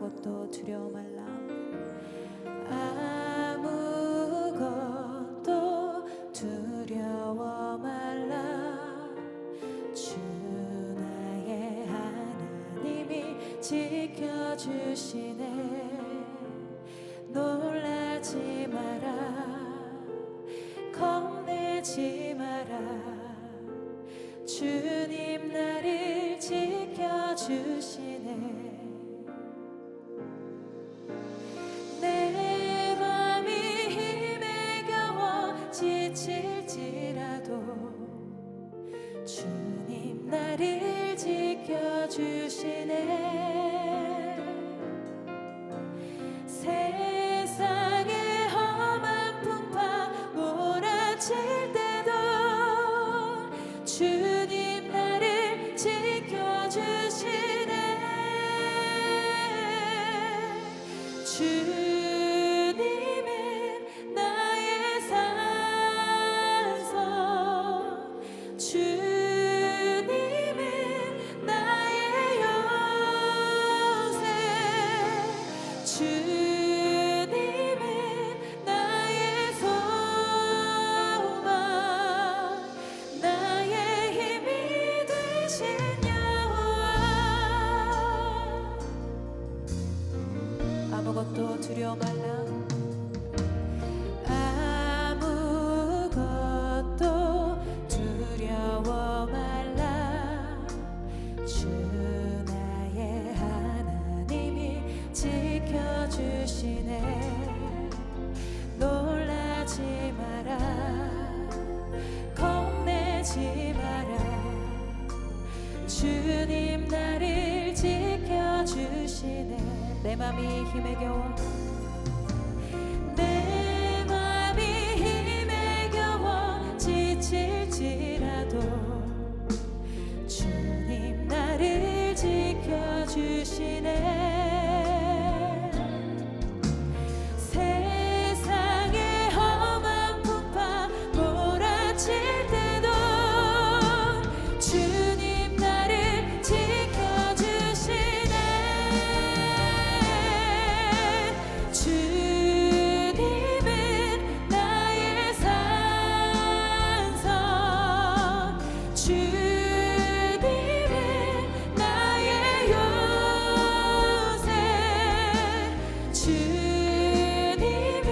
아무것도 두려워 말라. 아무것도 두려워 말라. 주 나의 하나님이 지켜주시네. 놀라지 마라. 겁내지 마라. 주님 나를 지켜주시네. 내 맘이 힘에 겨워 지칠지라도 주님 나를 지켜주시네. 세상의 험한 풍파 몰아칠 때도 주님 나를 지켜주시네. 주님은 나의 산성, 주님은 나의 요새, 주님은 나의 소망, 나의 힘이 되신 여호와. 아무것도 두려워 말라. 아무것도 두려워 말라. 주 나의 하나님이 지켜주시네. 놀라지 마라. 겁내지 마라. 주님 나를 지켜주시네. 내 맘이 힘에 겨워, 내 맘이 힘에 겨워 지칠지라도 주님 나를 지켜주시네. 세상의 험한 풍파 몰아칠 때도 주님 나를 지켜주시네. 주님은 나의 산성, 주님은 나의 요새, 주님은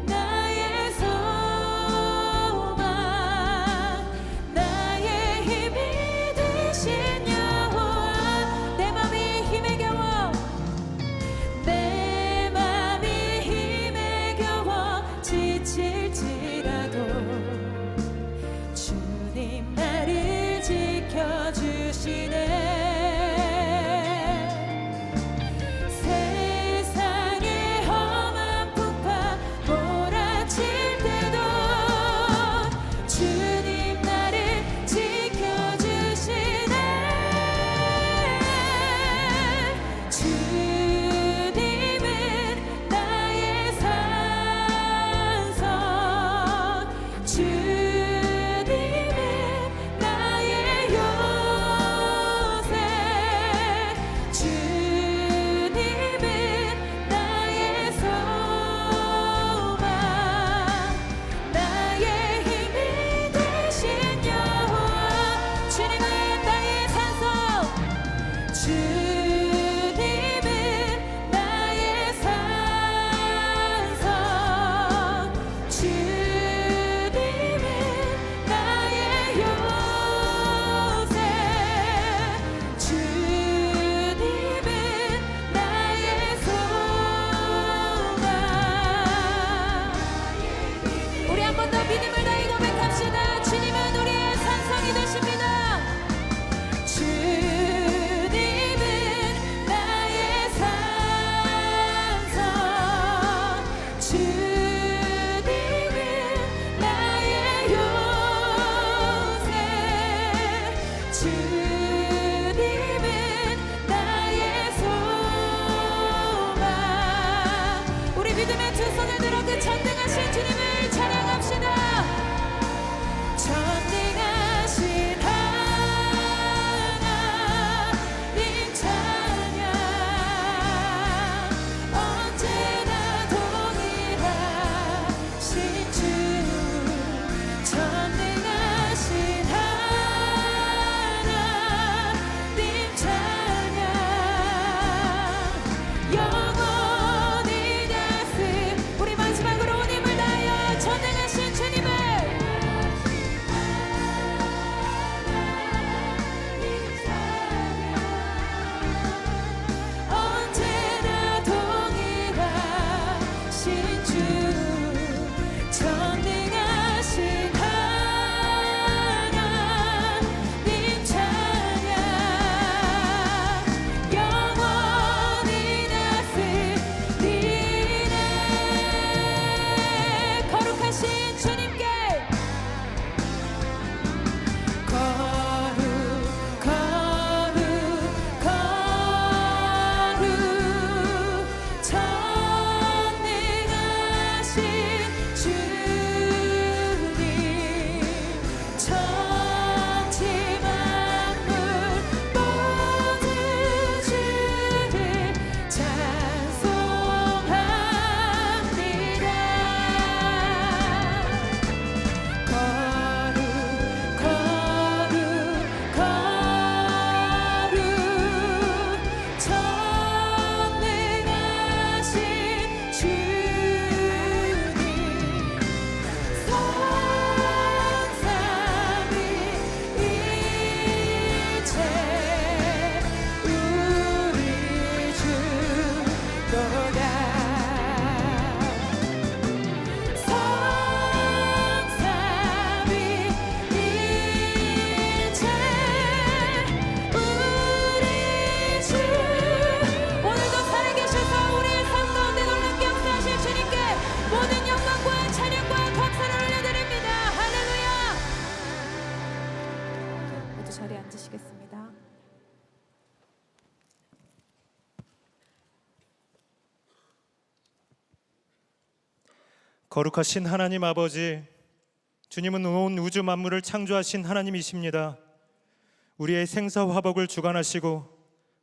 나의 소망, 나의 힘이 되신 여호와. 내 맘이 힘에 겨워, 내 맘이 힘에 겨워 지칠지라도 주님 나를 지켜주시네. 세상의 험한 풍파 몰아칠 때도 주님 나를 지켜주시네. 주님은 나의 산성, 주님은 나의 요새, 주님은 나의 소망, 나의 힘이 되신 여호와. 주님은 나의 산성, 주님은 나의 산성, 주님은 나의 요새, 주님은 나의 소망. 우리 한 번 더 믿음을 다해 고백합시다. 주님은 우리의 산성이 되십니다. 주님은 나의 산성, 주님은 나의 요새, 주님은 나의 소망. 우리 믿음의 두 손을 들어 그 전능하신 주님을 찬양합시다. 전능하신 하나님 찬양, 모든 영광과 찬양과 감사를 올려드립니다. 할렐루야. 모두 자리에 앉으시겠습니다. 거룩하신 하나님 아버지, 주님은 온 우주 만물을 창조하신 하나님이십니다. 우리의 생사화복을 주관하시고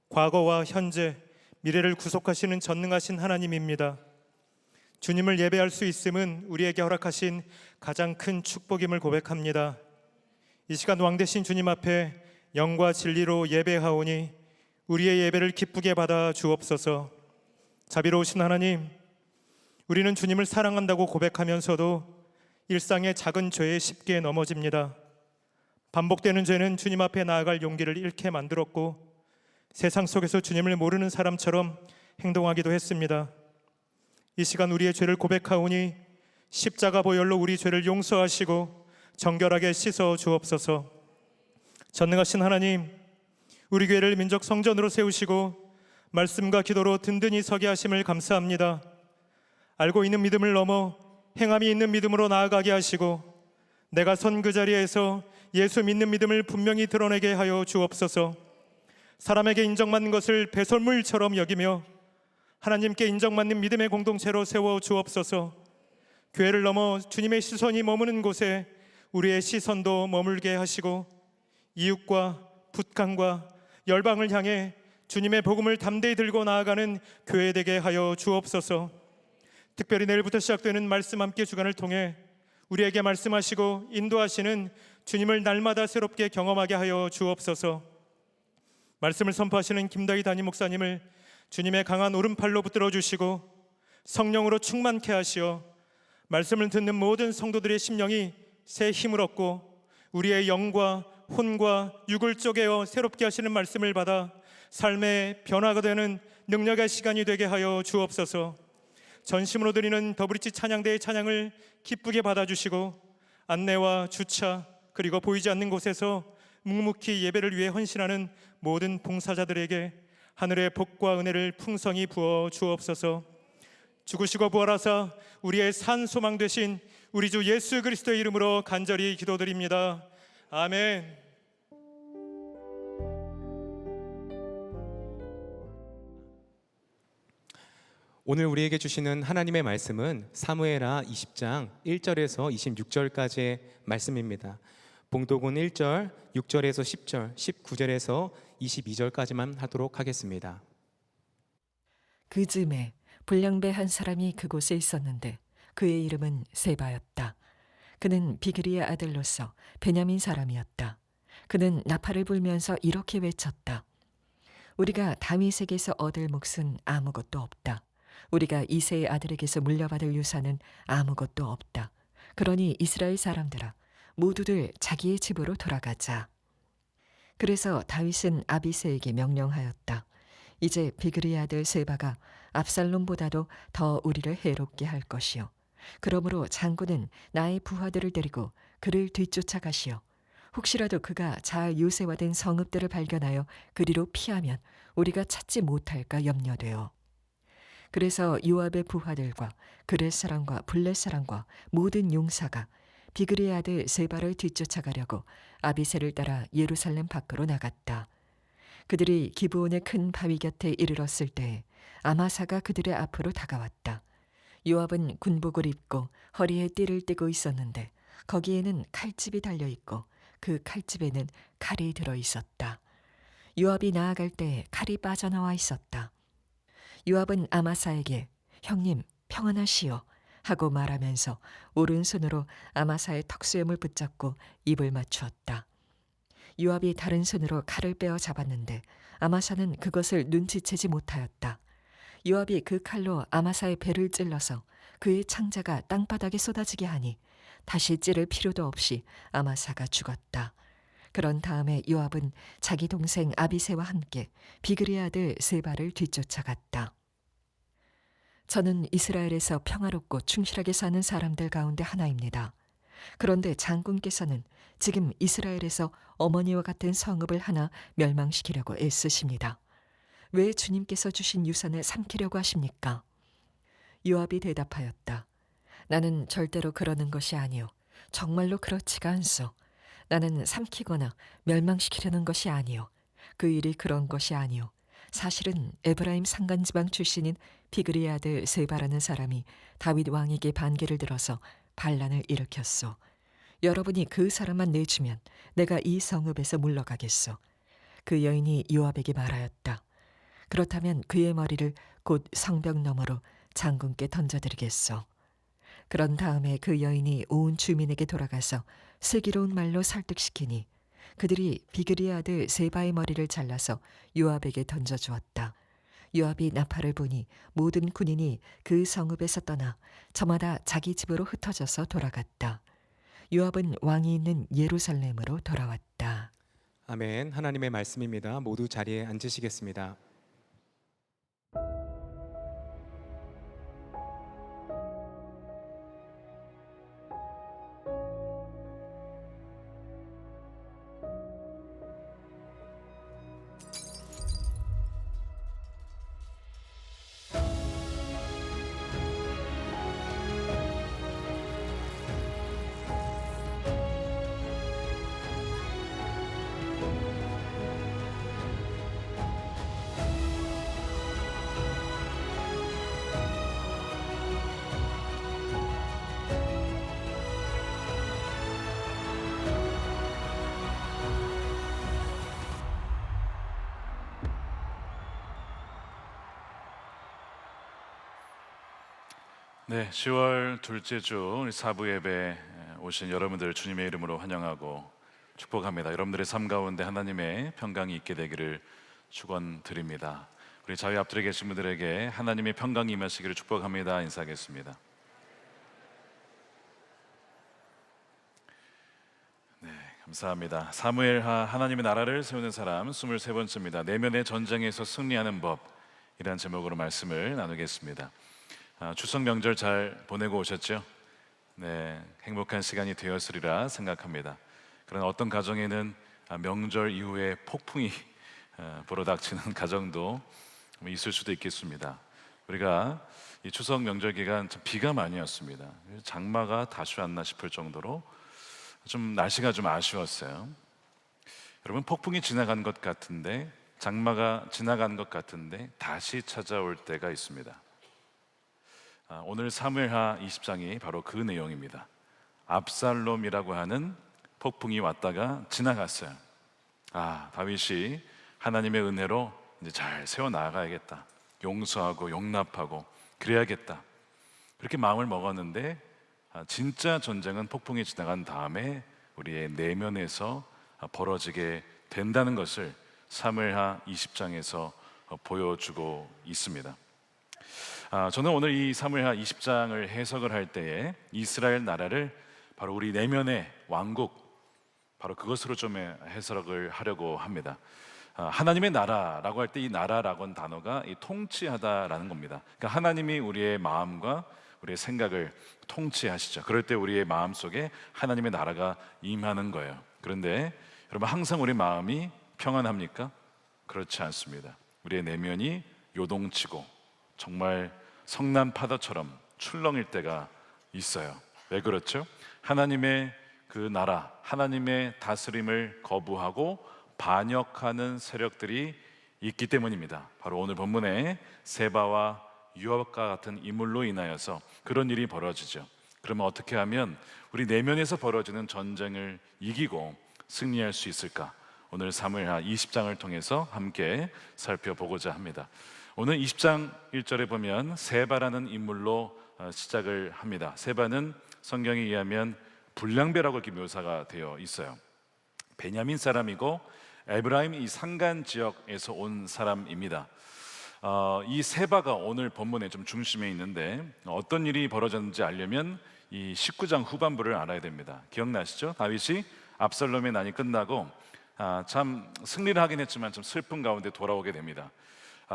과거와 현재, 미래를 구속하시는 전능하신 하나님입니다. 주님을 예배할 수 있음은 우리에게 허락하신 가장 큰 축복임을 고백합니다. 이 시간 왕되신 주님 앞에 영과 진리로 예배하오니 우리의 예배를 기쁘게 받아 주옵소서. 자비로우신 하나님, 우리는 주님을 사랑한다고 고백하면서도 일상의 작은 죄에 쉽게 넘어집니다. 반복되는 죄는 주님 앞에 나아갈 용기를 잃게 만들었고 세상 속에서 주님을 모르는 사람처럼 행동하기도 했습니다. 이 시간 우리의 죄를 고백하오니 십자가 보혈로 우리 죄를 용서하시고 정결하게 씻어 주옵소서. 전능하신 하나님, 우리 교회를 민족 성전으로 세우시고 말씀과 기도로 든든히 서게 하심을 감사합니다. 알고 있는 믿음을 넘어 행함이 있는 믿음으로 나아가게 하시고 내가 선 그 자리에서 예수 믿는 믿음을 분명히 드러내게 하여 주옵소서. 사람에게 인정받는 것을 배설물처럼 여기며 하나님께 인정받는 믿음의 공동체로 세워 주옵소서. 교회를 넘어 주님의 시선이 머무는 곳에 우리의 시선도 머물게 하시고 이웃과 북한과 열방을 향해 주님의 복음을 담대히 들고 나아가는 교회 되게 하여 주옵소서. 특별히 내일부터 시작되는 말씀 함께 주간을 통해 우리에게 말씀하시고 인도하시는 주님을 날마다 새롭게 경험하게 하여 주옵소서. 말씀을 선포하시는 김다희 담임 목사님을 주님의 강한 오른팔로 붙들어 주시고 성령으로 충만케 하시어 말씀을 듣는 모든 성도들의 심령이 새 힘을 얻고 우리의 영과 혼과 육을 쪼개어 새롭게 하시는 말씀을 받아 삶의 변화가 되는 능력의 시간이 되게 하여 주옵소서. 전심으로 드리는 더브리치 찬양대의 찬양을 기쁘게 받아주시고 안내와 주차 그리고 보이지 않는 곳에서 묵묵히 예배를 위해 헌신하는 모든 봉사자들에게 하늘의 복과 은혜를 풍성히 부어 주옵소서. 죽으시고 부활하사 우리의 산 소망 되신 우리 주 예수 그리스도의 이름으로 간절히 기도드립니다. 아멘. 오늘 우리에게 주시는 하나님의 말씀은 사무엘하 20장 1절에서 26절까지의 말씀입니다. 봉독은 1절, 6절에서 10절, 19절에서 22절까지만 하도록 하겠습니다. 그 즈음에 불량배 한 사람이 그곳에 있었는데 그의 이름은 세바였다. 그는 비그리의 아들로서 베냐민 사람이었다. 그는 나팔을 불면서 이렇게 외쳤다. 우리가 다윗에게서 얻을 몫은 아무것도 없다. 우리가 이새의 아들에게서 물려받을 유산은 아무것도 없다. 그러니 이스라엘 사람들아, 모두들 자기의 집으로 돌아가자. 그래서 다윗은 아비새에게 명령하였다. 이제 비그리의 아들 세바가 압살롬보다도 더 우리를 해롭게 할 것이요. 그러므로 장군은 나의 부하들을 데리고 그를 뒤쫓아가시오. 혹시라도 그가 잘 요새화된 성읍들을 발견하여 그리로 피하면 우리가 찾지 못할까 염려되어. 그래서 요압의 부하들과 그렛 사람과 블렛 사람과 모든 용사가 비그리의 아들 세바를 뒤쫓아가려고 아비새를 따라 예루살렘 밖으로 나갔다. 그들이 기브온의 큰 바위 곁에 이르렀을 때 아마사가 그들의 앞으로 다가왔다. 요압은 군복을 입고 허리에 띠를 띠고 있었는데 거기에는 칼집이 달려있고 그 칼집에는 칼이 들어있었다. 요압이 나아갈 때 칼이 빠져나와 있었다. 요압은 아마사에게 형님 평안하시오 하고 말하면서 오른손으로 아마사의 턱수염을 붙잡고 입을 맞추었다. 요압이 다른 손으로 칼을 빼어 잡았는데 아마사는 그것을 눈치채지 못하였다. 요압이 그 칼로 아마사의 배를 찔러서 그의 창자가 땅바닥에 쏟아지게 하니 다시 찌를 필요도 없이 아마사가 죽었다. 그런 다음에 요압은 자기 동생 아비새와 함께 비그리의 아들 세바를 뒤쫓아갔다. 저는 이스라엘에서 평화롭고 충실하게 사는 사람들 가운데 하나입니다. 그런데 장군께서는 지금 이스라엘에서 어머니와 같은 성읍을 하나 멸망시키려고 애쓰십니다. 왜 주님께서 주신 유산을 삼키려고 하십니까? 요압이 대답하였다. 나는 절대로 그러는 것이 아니요. 정말로 그렇지가 않소. 나는 삼키거나 멸망시키려는 것이 아니요. 그 일이 그런 것이 아니요. 사실은 에브라임 산간지방 출신인 비그리의 아들 세바라는 사람이 다윗 왕에게 반기를 들어서 반란을 일으켰소. 여러분이 그 사람만 내주면 내가 이 성읍에서 물러가겠소. 그 여인이 요압에게 말하였다. 그렇다면 그의 머리를 곧 성벽 너머로 장군께 던져드리겠소. 그런 다음에 그 여인이 온 주민에게 돌아가서 슬기로운 말로 설득시키니 그들이 비그리의 아들 세바의 머리를 잘라서 요압에게 던져주었다. 요압이 나팔을 보니 모든 군인이 그 성읍에서 떠나 저마다 자기 집으로 흩어져서 돌아갔다. 요압은 왕이 있는 예루살렘으로 돌아왔다. 아멘. 하나님의 말씀입니다. 모두 자리에 앉으시겠습니다. 네, 10월 둘째 주 우리 사부 예배 오신 여러분들 주님의 이름으로 환영하고 축복합니다. 여러분들의 삶 가운데 하나님의 평강이 있게 되기를 축원드립니다. 우리 자유 앞들에 계신 분들에게 하나님의 평강이 임하시기를 축복합니다. 인사하겠습니다. 네, 감사합니다. 사무엘하 하나님의 나라를 세우는 사람 23번째입니다. 내면의 전쟁에서 승리하는 법이란 제목으로 말씀을 나누겠습니다. 추석 명절 잘 보내고 오셨죠? 네, 행복한 시간이 되었으리라 생각합니다. 그러나 어떤 가정에는 명절 이후에 폭풍이 불어닥치는 가정도 있을 수도 있겠습니다. 우리가 이 추석 명절 기간 참 비가 많이 왔습니다. 장마가 다시 왔나 싶을 정도로 좀 날씨가 좀 아쉬웠어요. 여러분, 폭풍이 지나간 것 같은데, 장마가 지나간 것 같은데 다시 찾아올 때가 있습니다. 오늘 사무엘하 20장이 바로 그 내용입니다. 압살롬이라고 하는 폭풍이 왔다가 지나갔어요. 다윗이 하나님의 은혜로 이제 잘 세워나가야겠다, 용서하고 용납하고 그래야겠다, 그렇게 마음을 먹었는데 진짜 전쟁은 폭풍이 지나간 다음에 우리의 내면에서 벌어지게 된다는 것을 사무엘하 20장에서 보여주고 있습니다. 저는 오늘 이 사무엘하 20장을 해석을 할 때에 이스라엘 나라를 바로 우리 내면의 왕국, 바로 그것으로 좀 해석을 하려고 합니다. 하나님의 나라라고 할 때 이 나라라고는 단어가 이 통치하다라는 겁니다. 그러니까 하나님이 우리의 마음과 우리의 생각을 통치하시죠. 그럴 때 우리의 마음 속에 하나님의 나라가 임하는 거예요. 그런데 여러분, 항상 우리 마음이 평안합니까? 그렇지 않습니다. 우리의 내면이 요동치고 정말 성난 파도처럼 출렁일 때가 있어요. 왜 그렇죠? 하나님의 그 나라, 하나님의 다스림을 거부하고 반역하는 세력들이 있기 때문입니다. 바로 오늘 본문에 세바와 요압과 같은 인물로 인하여서 그런 일이 벌어지죠. 그러면 어떻게 하면 우리 내면에서 벌어지는 전쟁을 이기고 승리할 수 있을까? 오늘 사무엘하 20장을 통해서 함께 살펴보고자 합니다. 오늘 20장 1절에 보면 세바라는 인물로 시작을 합니다. 세바는 성경에 의하면 불량배라고 이렇게 묘사가 되어 있어요. 베냐민 사람이고 에브라임 이 산간 지역에서 온 사람입니다. 이 세바가 오늘 본문의 좀 중심에 있는데 어떤 일이 벌어졌는지 알려면 이 19장 후반부를 알아야 됩니다. 기억나시죠? 다윗이 압살롬의 난이 끝나고 참 승리를 하긴 했지만 좀 슬픔 가운데 돌아오게 됩니다.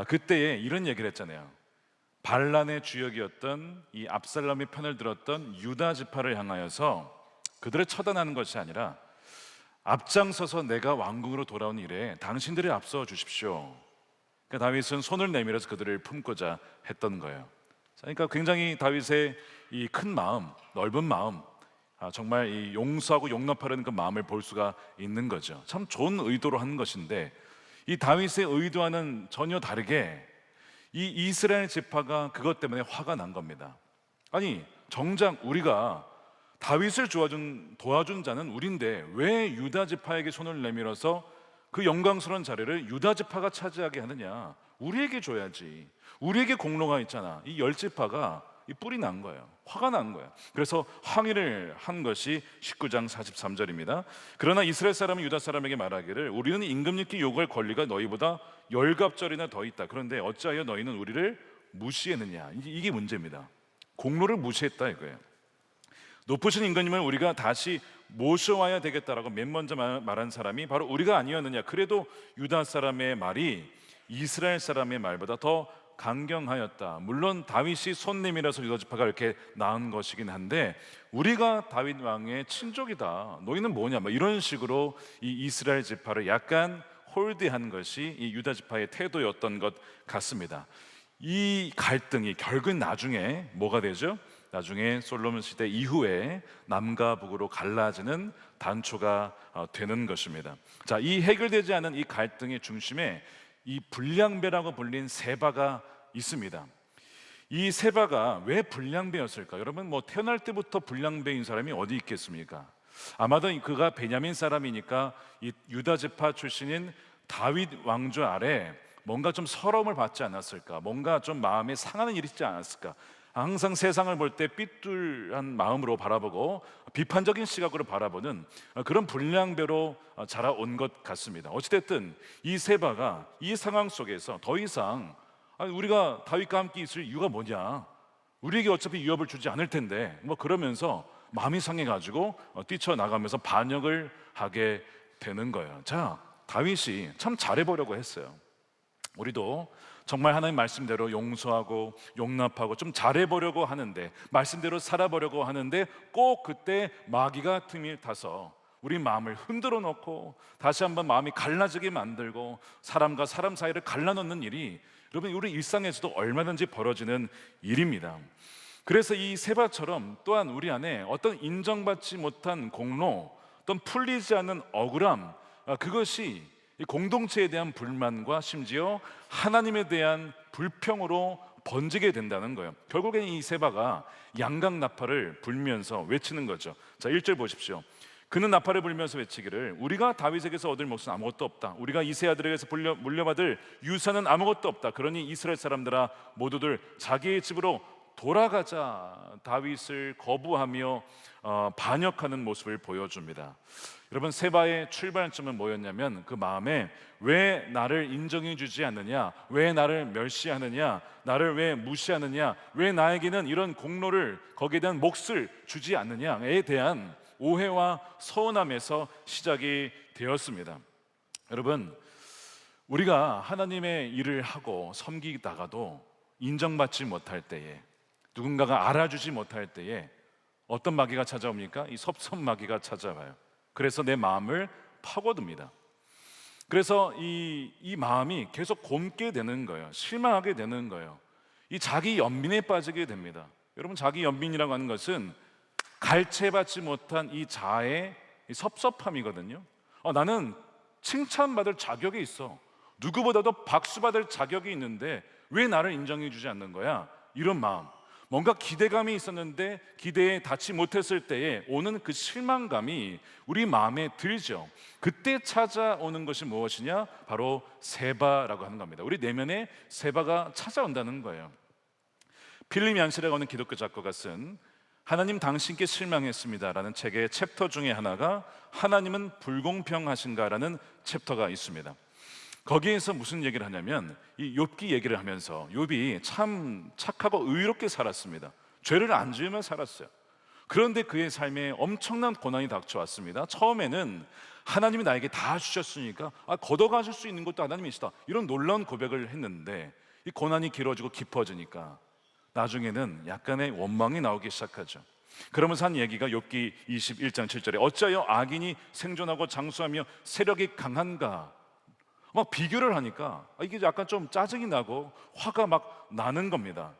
그때에 이런 얘기를 했잖아요. 반란의 주역이었던 이 압살롬의 편을 들었던 유다 지파를 향하여서 그들을 처단하는 것이 아니라 앞장서서 내가 왕궁으로 돌아온 일에 당신들이 앞서 주십시오. 그러니까 다윗은 손을 내밀어서 그들을 품고자 했던 거예요. 그러니까 굉장히 다윗의 이 큰 마음, 넓은 마음, 정말 이 용서하고 용납하려는 그 마음을 볼 수가 있는 거죠. 참 좋은 의도로 하는 것인데 이 다윗의 의도와는 전혀 다르게 이 이스라엘 지파가 그것 때문에 화가 난 겁니다. 아니 정작 우리가 다윗을 도와준 자는 우리인데 왜 유다 지파에게 손을 내밀어서 그 영광스러운 자리를 유다 지파가 차지하게 하느냐? 우리에게 줘야지. 우리에게 공로가 있잖아. 이 열 지파가 이 뿔이 난 거예요. 화가 난 거예요. 그래서 항의를 한 것이 19장 43절입니다. 그러나 이스라엘 사람은 유다 사람에게 말하기를 우리는 임금님께 요구할 권리가 너희보다 열갑절이나 더 있다. 그런데 어찌하여 너희는 우리를 무시했느냐? 이게 문제입니다. 공로를 무시했다 이거예요. 높으신 임금님을 우리가 다시 모셔와야 되겠다라고 맨 먼저 말한 사람이 바로 우리가 아니었느냐? 그래도 유다 사람의 말이 이스라엘 사람의 말보다 더 강경하였다. 물론 다윗이 손 내밀어서 유다 지파가 이렇게 낳은 것이긴 한데 우리가 다윗 왕의 친족이다. 너희는 뭐냐? 뭐 이런 식으로 이 이스라엘 지파를 약간 홀대한 것이 이 유다 지파의 태도였던 것 같습니다. 이 갈등이 결국은 나중에 뭐가 되죠? 나중에 솔로몬 시대 이후에 남과 북으로 갈라지는 단초가 되는 것입니다. 자, 이 해결되지 않은 이 갈등의 중심에 이 불량배라고 불린 세바가 있습니다. 이 세바가 왜 불량배였을까? 여러분 뭐 태어날 때부터 불량배인 사람이 어디 있겠습니까? 아마도 그가 베냐민 사람이니까 이 유다 지파 출신인 다윗 왕조 아래 뭔가 좀 서러움을 받지 않았을까? 뭔가 좀 마음에 상하는 일이 있지 않았을까? 항상 세상을 볼 때 삐뚤한 마음으로 바라보고 비판적인 시각으로 바라보는 그런 불량배로 자라온 것 같습니다. 어찌됐든 이 세바가 이 상황 속에서 더 이상 우리가 다윗과 함께 있을 이유가 뭐냐? 우리에게 어차피 위협을 주지 않을 텐데 뭐 그러면서 마음이 상해가지고 뛰쳐나가면서 반역을 하게 되는 거예요. 자, 다윗이 참 잘해보려고 했어요. 우리도 정말 하나님 말씀대로 용서하고 용납하고 좀 잘해보려고 하는데 말씀대로 살아보려고 하는데 꼭 그때 마귀가 틈을 타서 우리 마음을 흔들어 놓고 다시 한번 마음이 갈라지게 만들고 사람과 사람 사이를 갈라놓는 일이 여러분 우리 일상에서도 얼마든지 벌어지는 일입니다. 그래서 이 세바처럼 또한 우리 안에 어떤 인정받지 못한 공로, 어떤 풀리지 않는 억울함, 그것이 이 공동체에 대한 불만과 심지어 하나님에 대한 불평으로 번지게 된다는 거예요. 결국엔 이 세바가 양각 나팔을 불면서 외치는 거죠. 자, 1절 보십시오. 그는 나팔을 불면서 외치기를 우리가 다윗에게서 얻을 몫은 아무것도 없다. 우리가 이세 아들에게서 물려받을 유산은 아무것도 없다. 그러니 이스라엘 사람들아 모두들 자기의 집으로 돌아가자. 다윗을 거부하며 반역하는 모습을 보여줍니다. 여러분 세바의 출발점은 뭐였냐면 그 마음에 왜 나를 인정해 주지 않느냐, 왜 나를 멸시하느냐, 나를 왜 무시하느냐, 왜 나에게는 이런 공로를 거기에 대한 몫을 주지 않느냐에 대한 오해와 서운함에서 시작이 되었습니다. 여러분 우리가 하나님의 일을 하고 섬기다가도 인정받지 못할 때에 누군가가 알아주지 못할 때에 어떤 마귀가 찾아옵니까? 이 섭섭마귀가 찾아와요. 그래서 내 마음을 파고듭니다. 그래서 이 마음이 계속 곪게 되는 거예요. 실망하게 되는 거예요. 이 자기 연민에 빠지게 됩니다. 여러분 자기 연민이라고 하는 것은 갈채받지 못한 이 자아의 이 섭섭함이거든요. 나는 칭찬받을 자격이 있어. 누구보다도 박수받을 자격이 있는데 왜 나를 인정해 주지 않는 거야? 이런 마음. 뭔가 기대감이 있었는데 기대에 닿지 못했을 때에 오는 그 실망감이 우리 마음에 들죠. 그때 찾아오는 것이 무엇이냐? 바로 세바라고 하는 겁니다. 우리 내면에 세바가 찾아온다는 거예요. 필립 얀시라고 하는 기독교 작가가 쓴 하나님 당신께 실망했습니다라는 책의 챕터 중에 하나가 하나님은 불공평하신가라는 챕터가 있습니다. 거기에서 무슨 얘기를 하냐면 이 욥기 얘기를 하면서 욥이 참 착하고 의롭게 살았습니다. 죄를 안 지으며 살았어요. 그런데 그의 삶에 엄청난 고난이 닥쳐왔습니다. 처음에는 하나님이 나에게 다 주셨으니까 걷어가실 수 있는 것도 하나님이시다, 이런 놀라운 고백을 했는데 이 고난이 길어지고 깊어지니까 나중에는 약간의 원망이 나오기 시작하죠. 그러면서 한 얘기가 욥기 21장 7절에 어찌하여 악인이 생존하고 장수하며 세력이 강한가, 막 비교를 하니까 이게 약간 좀 짜증이 나고 화가 막 나는 겁니다.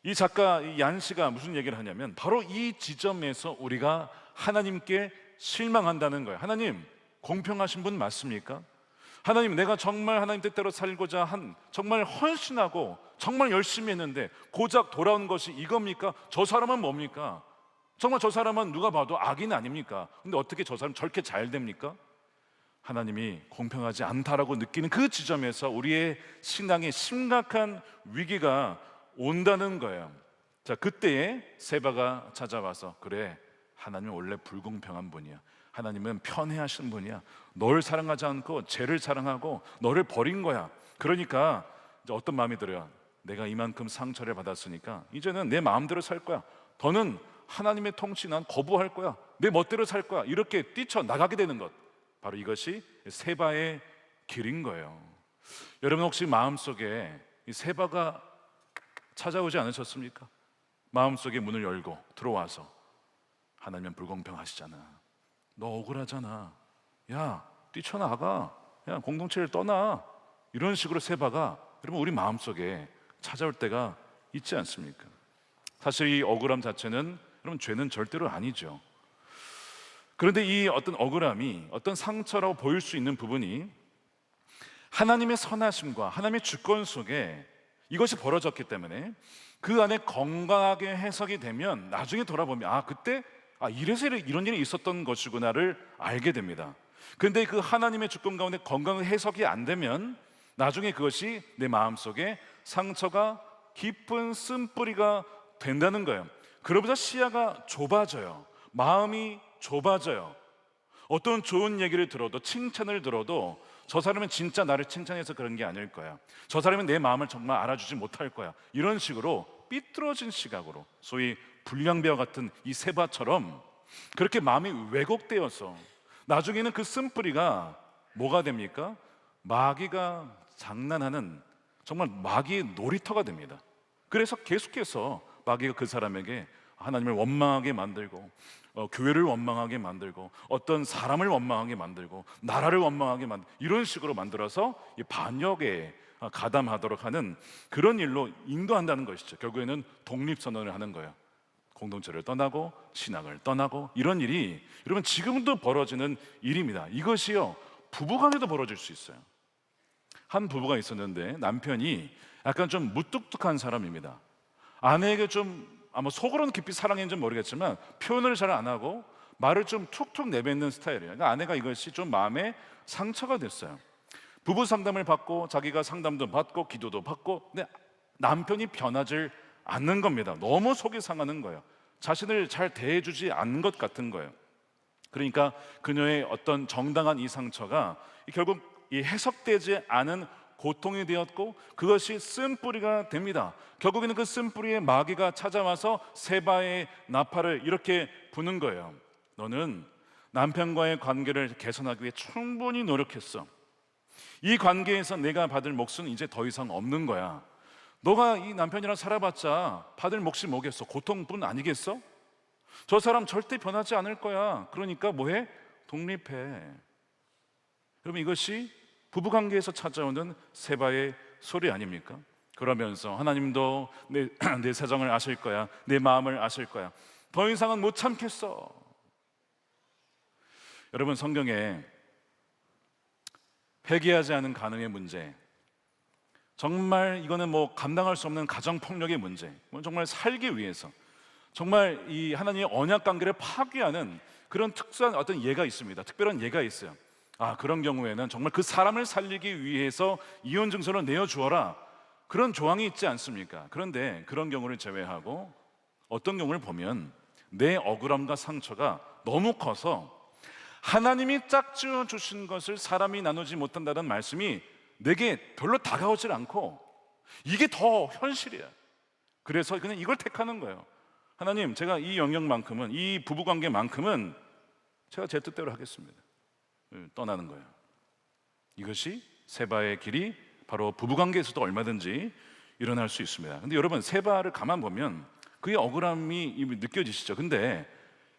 이 작가 얀 씨가 무슨 얘기를 하냐면 바로 이 지점에서 우리가 하나님께 실망한다는 거예요. 하나님, 공평하신 분 맞습니까? 하나님, 내가 정말 하나님 뜻대로 살고자 한 정말 헌신하고 정말 열심히 했는데 고작 돌아온 것이 이겁니까? 저 사람은 뭡니까? 정말 저 사람은 누가 봐도 악인 아닙니까? 근데 어떻게 저 사람 저렇게 잘 됩니까? 하나님이 공평하지 않다라고 느끼는 그 지점에서 우리의 신앙에 심각한 위기가 온다는 거예요. 자, 그때에 세바가 찾아와서, 그래, 하나님은 원래 불공평한 분이야. 하나님은 편애하신 분이야. 널 사랑하지 않고 죄를 사랑하고 너를 버린 거야. 그러니까 이제 어떤 마음이 들어요? 내가 이만큼 상처를 받았으니까 이제는 내 마음대로 살 거야. 더는 하나님의 통치 난 거부할 거야. 내 멋대로 살 거야. 이렇게 뛰쳐나가게 되는 것, 바로 이것이 세바의 길인 거예요. 여러분, 혹시 마음속에 이 세바가 찾아오지 않으셨습니까? 마음속에 문을 열고 들어와서, 하나님은 불공평하시잖아, 너 억울하잖아, 야 뛰쳐나가, 야 공동체를 떠나, 이런 식으로 세바가 여러분 우리 마음속에 찾아올 때가 있지 않습니까? 사실 이 억울함 자체는 여러분 죄는 절대로 아니죠. 그런데 이 어떤 억울함이 어떤 상처라고 보일 수 있는 부분이 하나님의 선하심과 하나님의 주권 속에 이것이 벌어졌기 때문에 그 안에 건강하게 해석이 되면 나중에 돌아보면, 아, 그때 이래서 이런 일이 있었던 것이구나를 알게 됩니다. 그런데 그 하나님의 주권 가운데 건강하게 해석이 안 되면 나중에 그것이 내 마음속에 상처가 깊은 쓴뿌리가 된다는 거예요. 그러면서 시야가 좁아져요. 마음이 좁아져요. 어떤 좋은 얘기를 들어도, 칭찬을 들어도 저 사람은 진짜 나를 칭찬해서 그런 게 아닐 거야, 저 사람은 내 마음을 정말 알아주지 못할 거야, 이런 식으로 삐뚤어진 시각으로, 소위 불량배와 같은 이 세바처럼 그렇게 마음이 왜곡되어서 나중에는 그 쓴뿌리가 뭐가 됩니까? 마귀가 장난하는 정말 마귀의 놀이터가 됩니다. 그래서 계속해서 마귀가 그 사람에게 하나님을 원망하게 만들고, 교회를 원망하게 만들고, 어떤 사람을 원망하게 만들고, 나라를 원망하게 만들고, 이런 식으로 만들어서 이 반역에 가담하도록 하는 그런 일로 인도한다는 것이죠. 결국에는 독립선언을 하는 거예요. 공동체를 떠나고 신앙을 떠나고, 이런 일이 여러분 지금도 벌어지는 일입니다. 이것이요, 부부간에도 벌어질 수 있어요. 한 부부가 있었는데 남편이 약간 좀 무뚝뚝한 사람입니다. 아내에게 좀 아마 속으로는 깊이 사랑했는지 모르겠지만 표현을 잘 안 하고 말을 좀 툭툭 내뱉는 스타일이에요. 그러니까 아내가 이것이 좀 마음에 상처가 됐어요. 부부 상담을 받고 자기가 상담도 받고 기도도 받고, 근데 남편이 변하질 않는 겁니다. 너무 속이 상하는 거예요. 자신을 잘 대해주지 않는 것 같은 거예요. 그러니까 그녀의 어떤 정당한 이 상처가 결국 이 해석되지 않은 고통이 되었고, 그것이 쓴뿌리가 됩니다. 결국에는 그 쓴뿌리에 마귀가 찾아와서 세바의 나팔을 이렇게 부는 거예요. 너는 남편과의 관계를 개선하기 위해 충분히 노력했어. 이 관계에서 내가 받을 몫은 이제 더 이상 없는 거야. 너가 이 남편이랑 살아봤자 받을 몫이 뭐겠어? 고통뿐 아니겠어? 저 사람 절대 변하지 않을 거야. 그러니까 뭐해? 독립해. 여러분, 이것이 부부관계에서 찾아오는 세바의 소리 아닙니까? 그러면서 하나님도 내 사정을 아실 거야, 내 마음을 아실 거야, 더 이상은 못 참겠어. 여러분, 성경에 회개하지 않은 가늠의 문제, 정말 이거는 뭐 감당할 수 없는 가정폭력의 문제, 정말 살기 위해서 정말 이 하나님의 언약 관계를 파괴하는 그런 특수한 어떤 예가 있습니다. 특별한 예가 있어요. 그런 경우에는 정말 그 사람을 살리기 위해서 이혼 증서를 내어주어라, 그런 조항이 있지 않습니까? 그런데 그런 경우를 제외하고 어떤 경우를 보면 내 억울함과 상처가 너무 커서 하나님이 짝지어 주신 것을 사람이 나누지 못한다는 말씀이 내게 별로 다가오질 않고, 이게 더 현실이야. 그래서 그냥 이걸 택하는 거예요. 하나님, 제가 이 영역만큼은, 이 부부관계만큼은 제가 제 뜻대로 하겠습니다. 떠나는 거예요. 이것이 세바의 길이 바로 부부관계에서도 얼마든지 일어날 수 있습니다. 근데 여러분, 세바를 가만 보면 그의 억울함이 느껴지시죠? 근데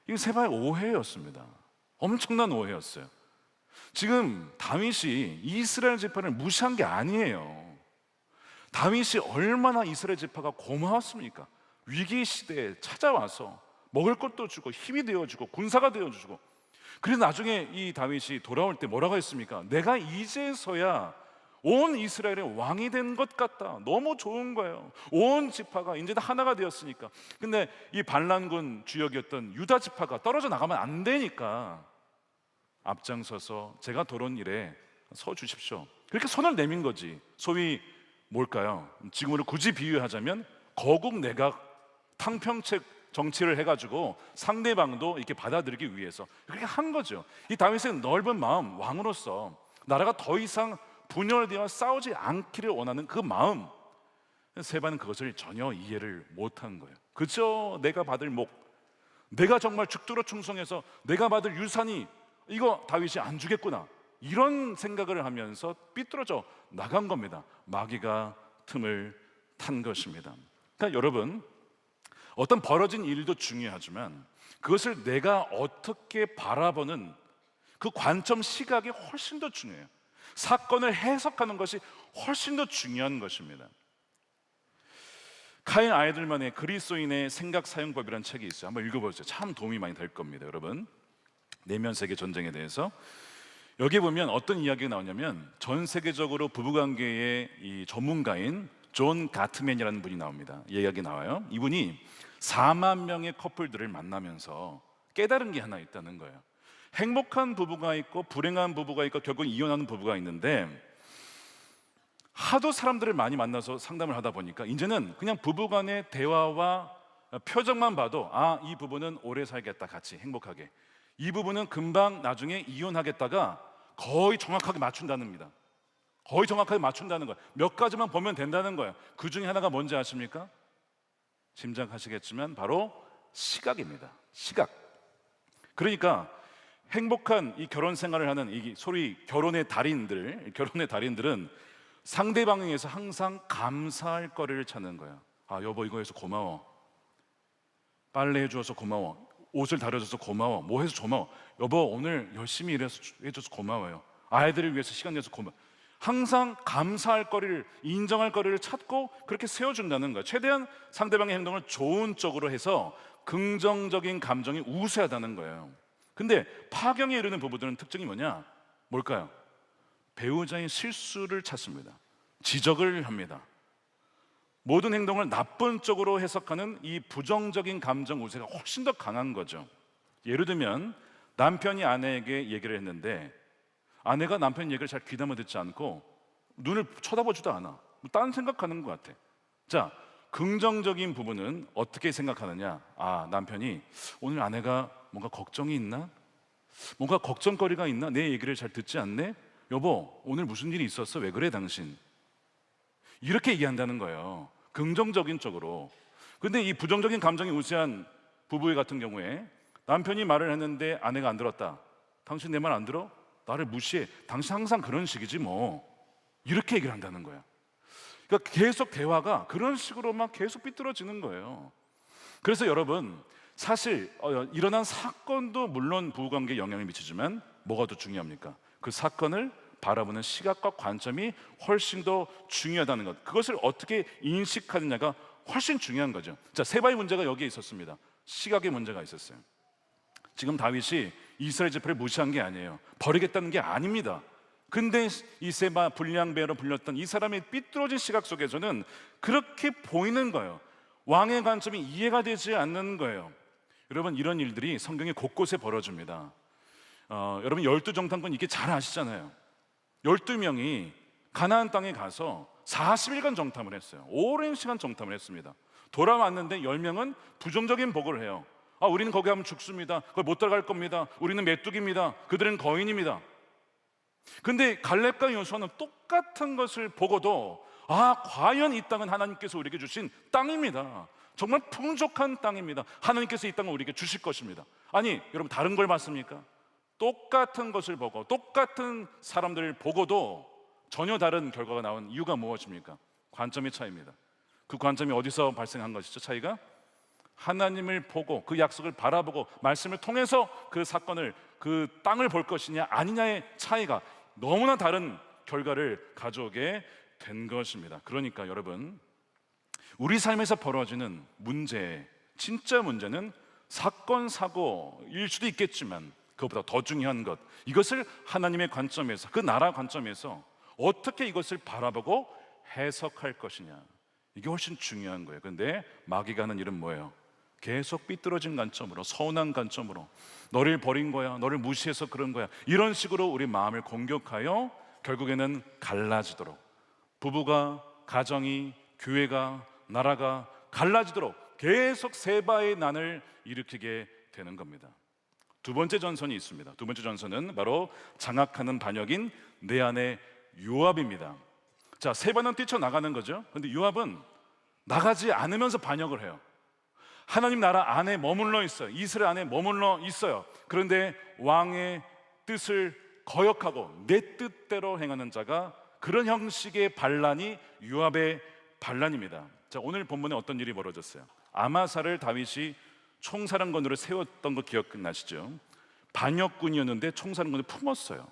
이 세바의 오해였습니다. 엄청난 오해였어요. 지금 다윗이 이스라엘 지파를 무시한 게 아니에요. 다윗이 얼마나 이스라엘 지파가 고마웠습니까? 위기 시대에 찾아와서 먹을 것도 주고 힘이 되어주고 군사가 되어주고. 그래서 나중에 이 다윗이 돌아올 때 뭐라고 했습니까? 내가 이제서야 온 이스라엘의 왕이 된 것 같다. 너무 좋은 거예요. 온 지파가 이제 하나가 되었으니까. 근데 이 반란군 주역이었던 유다 지파가 떨어져 나가면 안 되니까 앞장서서 제가 돌아온 일에 서 주십시오. 그렇게 손을 내민 거지. 소위 뭘까요? 지금으로 굳이 비유하자면 거국 내각 탕평책 정치를 해가지고 상대방도 이렇게 받아들이기 위해서 그렇게 한 거죠. 이 다윗의 넓은 마음, 왕으로서 나라가 더 이상 분열되어 싸우지 않기를 원하는 그 마음, 세바는 그것을 전혀 이해를 못한 거예요. 그저 내가 받을 목, 내가 정말 죽도록 충성해서 내가 받을 유산이 이거 다윗이 안 주겠구나, 이런 생각을 하면서 삐뚤어져 나간 겁니다. 마귀가 틈을 탄 것입니다. 그러니까 여러분, 어떤 벌어진 일도 중요하지만 그것을 내가 어떻게 바라보는 그 관점, 시각이 훨씬 더 중요해요. 사건을 해석하는 것이 훨씬 더 중요한 것입니다. 카인 아이들만의 그리스도인의 생각 사용법이라는 책이 있어요. 한번 읽어보세요. 참 도움이 많이 될 겁니다. 여러분, 내면 세계 전쟁에 대해서 여기 보면 어떤 이야기가 나오냐면 전 세계적으로 부부관계의 이 전문가인 존 가트맨이라는 분이 나옵니다. 이 이야기 나와요. 이분이 4만 명의 커플들을 만나면서 깨달은 게 하나 있다는 거예요. 행복한 부부가 있고 불행한 부부가 있고 결국 이혼하는 부부가 있는데, 하도 사람들을 많이 만나서 상담을 하다 보니까 이제는 그냥 부부간의 대화와 표정만 봐도 이 부부는 오래 살겠다, 같이 행복하게. 이 부부는 금방 나중에 이혼하겠다가 거의 정확하게 맞춘다는 겁니다. 거의 정확하게 맞춘다는 거예요. 몇 가지만 보면 된다는 거예요. 그 중에 하나가 뭔지 아십니까? 짐작하시겠지만 바로 시각입니다. 시각. 그러니까 행복한 이 결혼 생활을 하는 이 소위 결혼의 달인들은 상대방에 의해서 항상 감사할 거리를 찾는 거예요. 여보 이거 해서 고마워. 빨래 해줘서 고마워. 옷을 다려줘서 고마워. 뭐 해서 고마워. 여보 오늘 열심히 일해서 해줘서 고마워요. 아이들을 위해서 시간 내서 고마워. 항상 감사할 거리를, 인정할 거리를 찾고 그렇게 세워준다는 거예요. 최대한 상대방의 행동을 좋은 쪽으로 해서 긍정적인 감정이 우세하다는 거예요. 근데 파경에 이르는 부부들은 특징이 뭘까요? 배우자의 실수를 찾습니다. 지적을 합니다. 모든 행동을 나쁜 쪽으로 해석하는 이 부정적인 감정 우세가 훨씬 더 강한 거죠. 예를 들면 남편이 아내에게 얘기를 했는데 아내가 남편 얘기를 잘 귀담아 듣지 않고 눈을 쳐다보지도 않아. 딴 생각하는 것 같아. 자, 긍정적인 부분은 어떻게 생각하느냐? 남편이 오늘 아내가 뭔가 걱정이 있나? 뭔가 걱정거리가 있나? 내 얘기를 잘 듣지 않네? 여보, 오늘 무슨 일이 있었어? 왜 그래 당신? 이렇게 얘기한다는 거예요. 긍정적인 쪽으로. 근데 이 부정적인 감정이 우세한 부부의 같은 경우에 남편이 말을 했는데 아내가 안 들었다. 당신 내 말 안 들어? 나를 무시해. 당신 항상 그런 식이지 뭐. 이렇게 얘기를 한다는 거야. 그러니까 계속 대화가 그런 식으로 막 계속 삐뚤어지는 거예요. 그래서 여러분, 사실 일어난 사건도 물론 부부관계에 영향을 미치지만 뭐가 더 중요합니까? 그 사건을 바라보는 시각과 관점이 훨씬 더 중요하다는 것, 그것을 어떻게 인식하느냐가 훨씬 중요한 거죠. 자, 세바의 문제가 여기에 있었습니다. 시각의 문제가 있었어요. 지금 다윗이 이스라엘 지파를 무시한 게 아니에요. 버리겠다는 게 아닙니다. 근데 이 세바, 불량배로 불렸던 이 사람의 삐뚤어진 시각 속에서는 그렇게 보이는 거예요. 왕의 관점이 이해가 되지 않는 거예요. 여러분, 이런 일들이 성경에 곳곳에 벌어집니다. 여러분 12정탐꾼 이게 잘 아시잖아요. 12명이 가나안 땅에 가서 40일간 정탐을 했어요. 오랜 시간 정탐을 했습니다. 돌아왔는데 10명은 부정적인 보고를 해요. 우리는 거기 가면 죽습니다. 거기 못 들어갈 겁니다. 우리는 메뚜기입니다. 그들은 거인입니다. 근데 갈렙과 여호수아는 똑같은 것을 보고도 과연 이 땅은 하나님께서 우리에게 주신 땅입니다. 정말 풍족한 땅입니다. 하나님께서 이 땅을 우리에게 주실 것입니다. 아니 여러분, 다른 걸 봤습니까? 똑같은 것을 보고 똑같은 사람들을 보고도 전혀 다른 결과가 나온 이유가 무엇입니까? 관점의 차이입니다. 그 관점이 어디서 발생한 것이죠? 차이가 하나님을 보고 그 약속을 바라보고 말씀을 통해서 그 사건을, 그 땅을 볼 것이냐 아니냐의 차이가 너무나 다른 결과를 가져오게 된 것입니다. 그러니까 여러분, 우리 삶에서 벌어지는 문제, 진짜 문제는 사건, 사고일 수도 있겠지만 그것보다 더 중요한 것, 이것을 하나님의 관점에서, 그 나라 관점에서 어떻게 이것을 바라보고 해석할 것이냐, 이게 훨씬 중요한 거예요. 그런데 마귀가 하는 일은 뭐예요? 계속 삐뚤어진 관점으로, 서운한 관점으로, 너를 버린 거야, 너를 무시해서 그런 거야, 이런 식으로 우리 마음을 공격하여 결국에는 갈라지도록, 부부가, 가정이, 교회가, 나라가 갈라지도록 계속 세바의 난을 일으키게 되는 겁니다. 두 번째 전선이 있습니다. 두 번째 전선은 바로 장악하는 반역인 내 안의 요압입니다. 자, 세바는 뛰쳐나가는 거죠. 그런데 요압은 나가지 않으면서 반역을 해요. 하나님 나라 안에 머물러 있어요. 이스라엘 안에 머물러 있어요. 그런데 왕의 뜻을 거역하고 내 뜻대로 행하는 자가, 그런 형식의 반란이 요압의 반란입니다. 자, 오늘 본문에 어떤 일이 벌어졌어요? 아마사를 다윗이 총사령관으로 세웠던 거 기억나시죠? 반역군이었는데 총사령관을 품었어요.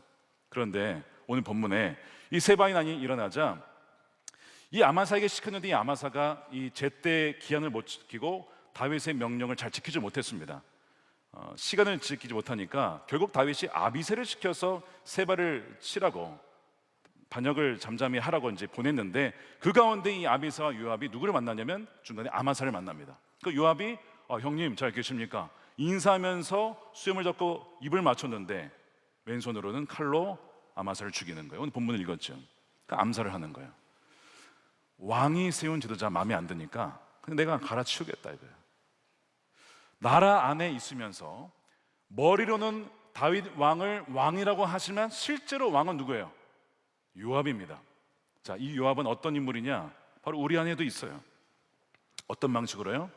그런데 오늘 본문에 이 세바의 난이 일어나자 이 아마사에게 시켰는데 이 아마사가 이 제때 기한을 못 지키고 다윗의 명령을 잘 지키지 못했습니다. 시간을 지키지 못하니까 결국 다윗이 아비새를 시켜서 세바를 치라고, 반역을 잠잠히 하라고 이제 보냈는데, 그 가운데 이 아비새와 요압이 누구를 만나냐면 중간에 아마사를 만납니다. 그 요압이 형님 잘 계십니까? 인사하면서 수염을 잡고 입을 맞췄는데 왼손으로는 칼로 아마사를 죽이는 거예요. 오늘 본문을 읽었죠. 그러니까 암살을 하는 거예요. 왕이 세운 지도자 마음에 안 드니까 근데 내가 갈아치우겠다 이거예요. 나라 안에 있으면서 머리로는 다윗 왕을 왕이라고 하지만 실제로 왕은 누구예요? 요압입니다. 자, 이 요압은 어떤 인물이냐? 바로 우리 안에도 있어요. 어떤 방식으로요?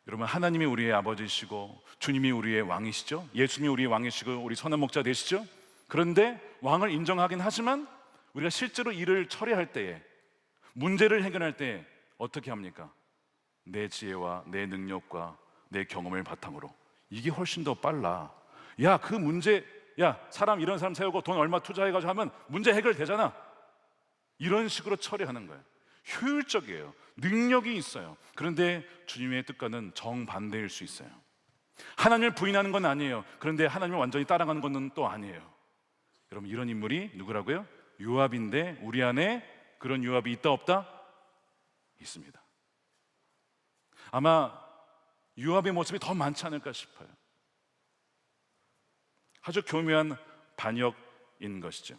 여러분, 하나님이 우리의 아버지시고 주님이 우리의 왕이시죠. 예수님이 우리의 왕이시고 우리 선한 목자 되시죠. 그런데 왕을 인정하긴 하지만 우리가 실제로 일을 처리할 때에, 문제를 해결할 때 어떻게 합니까? 내 지혜와 내 능력과 내 경험을 바탕으로, 이게 훨씬 더 빨라. 야, 그 문제, 야, 사람 이런 사람 세우고 돈 얼마 투자해가지고 하면 문제 해결되잖아. 이런 식으로 처리하는 거예요. 효율적이에요. 능력이 있어요. 그런데 주님의 뜻과는 정반대일 수 있어요. 하나님을 부인하는 건 아니에요. 그런데 하나님을 완전히 따라가는 건 또 아니에요. 여러분, 이런 인물이 누구라고요? 요압인데 우리 안에 그런 요압이 있다 없다? 있습니다. 아마 요압의 모습이 더 많지 않을까 싶어요. 아주 교묘한 반역인 것이죠.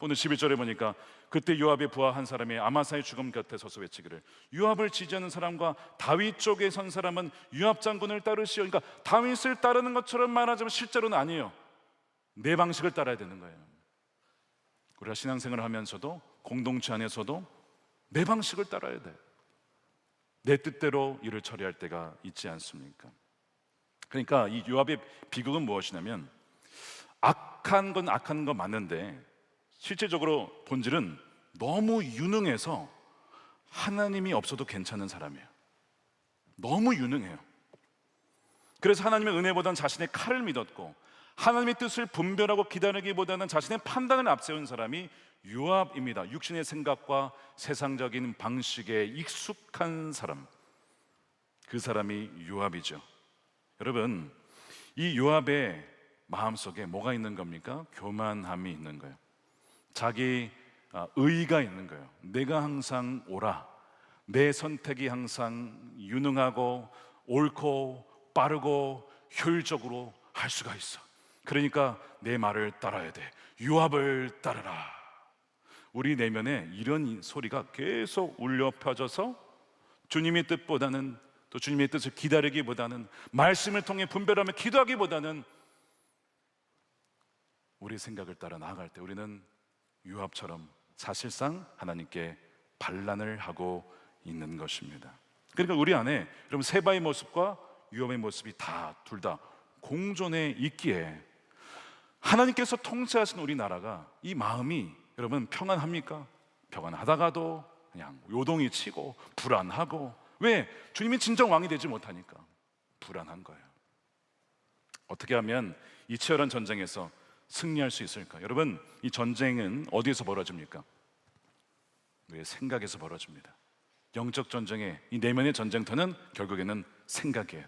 오늘 11절에 보니까 그때 요압의 부하 한 사람이 아마사의 죽음 곁에 서서 외치기를, 요압을 지지하는 사람과 다윗 쪽에 선 사람은 요압 장군을 따르시오. 그러니까 다윗을 따르는 것처럼 말하자면 실제로는 아니에요. 내 방식을 따라야 되는 거예요. 우리가 신앙생활을 하면서도 공동체 안에서도 내 방식을 따라야 돼. 내 뜻대로 일을 처리할 때가 있지 않습니까? 그러니까 이 요압의 비극은 무엇이냐면, 악한 건 악한 건 맞는데 실제적으로 본질은 너무 유능해서 하나님이 없어도 괜찮은 사람이에요. 너무 유능해요. 그래서 하나님의 은혜보다는 자신의 칼을 믿었고, 하나님의 뜻을 분별하고 기다리기보다는 자신의 판단을 앞세운 사람이 요압입니다. 육신의 생각과 세상적인 방식에 익숙한 사람, 그 사람이 요압이죠. 여러분, 이 요압의 마음속에 뭐가 있는 겁니까? 교만함이 있는 거예요. 자기 의의가 있는 거예요. 내가 항상 옳아, 내 선택이 항상 유능하고 옳고 빠르고 효율적으로 할 수가 있어. 그러니까 내 말을 따라야 돼. 요압을 따르라. 우리 내면에 이런 소리가 계속 울려 퍼져서 주님의 뜻보다는, 또 주님의 뜻을 기다리기보다는, 말씀을 통해 분별하며 기도하기보다는 우리 생각을 따라 나아갈 때 우리는 요압처럼 사실상 하나님께 반란을 하고 있는 것입니다. 그러니까 우리 안에 여러분 세바의 모습과 요압의 모습이 다 둘 다 공존해 있기에 하나님께서 통치하신 우리나라가, 이 마음이 여러분 평안합니까? 평안하다가도 그냥 요동이 치고 불안하고, 왜? 주님이 진정 왕이 되지 못하니까 불안한 거예요. 어떻게 하면 이 치열한 전쟁에서 승리할 수 있을까? 여러분, 이 전쟁은 어디에서 벌어집니까? 우리의 생각에서 벌어집니다. 영적 전쟁의 이 내면의 전쟁터는 결국에는 생각이에요.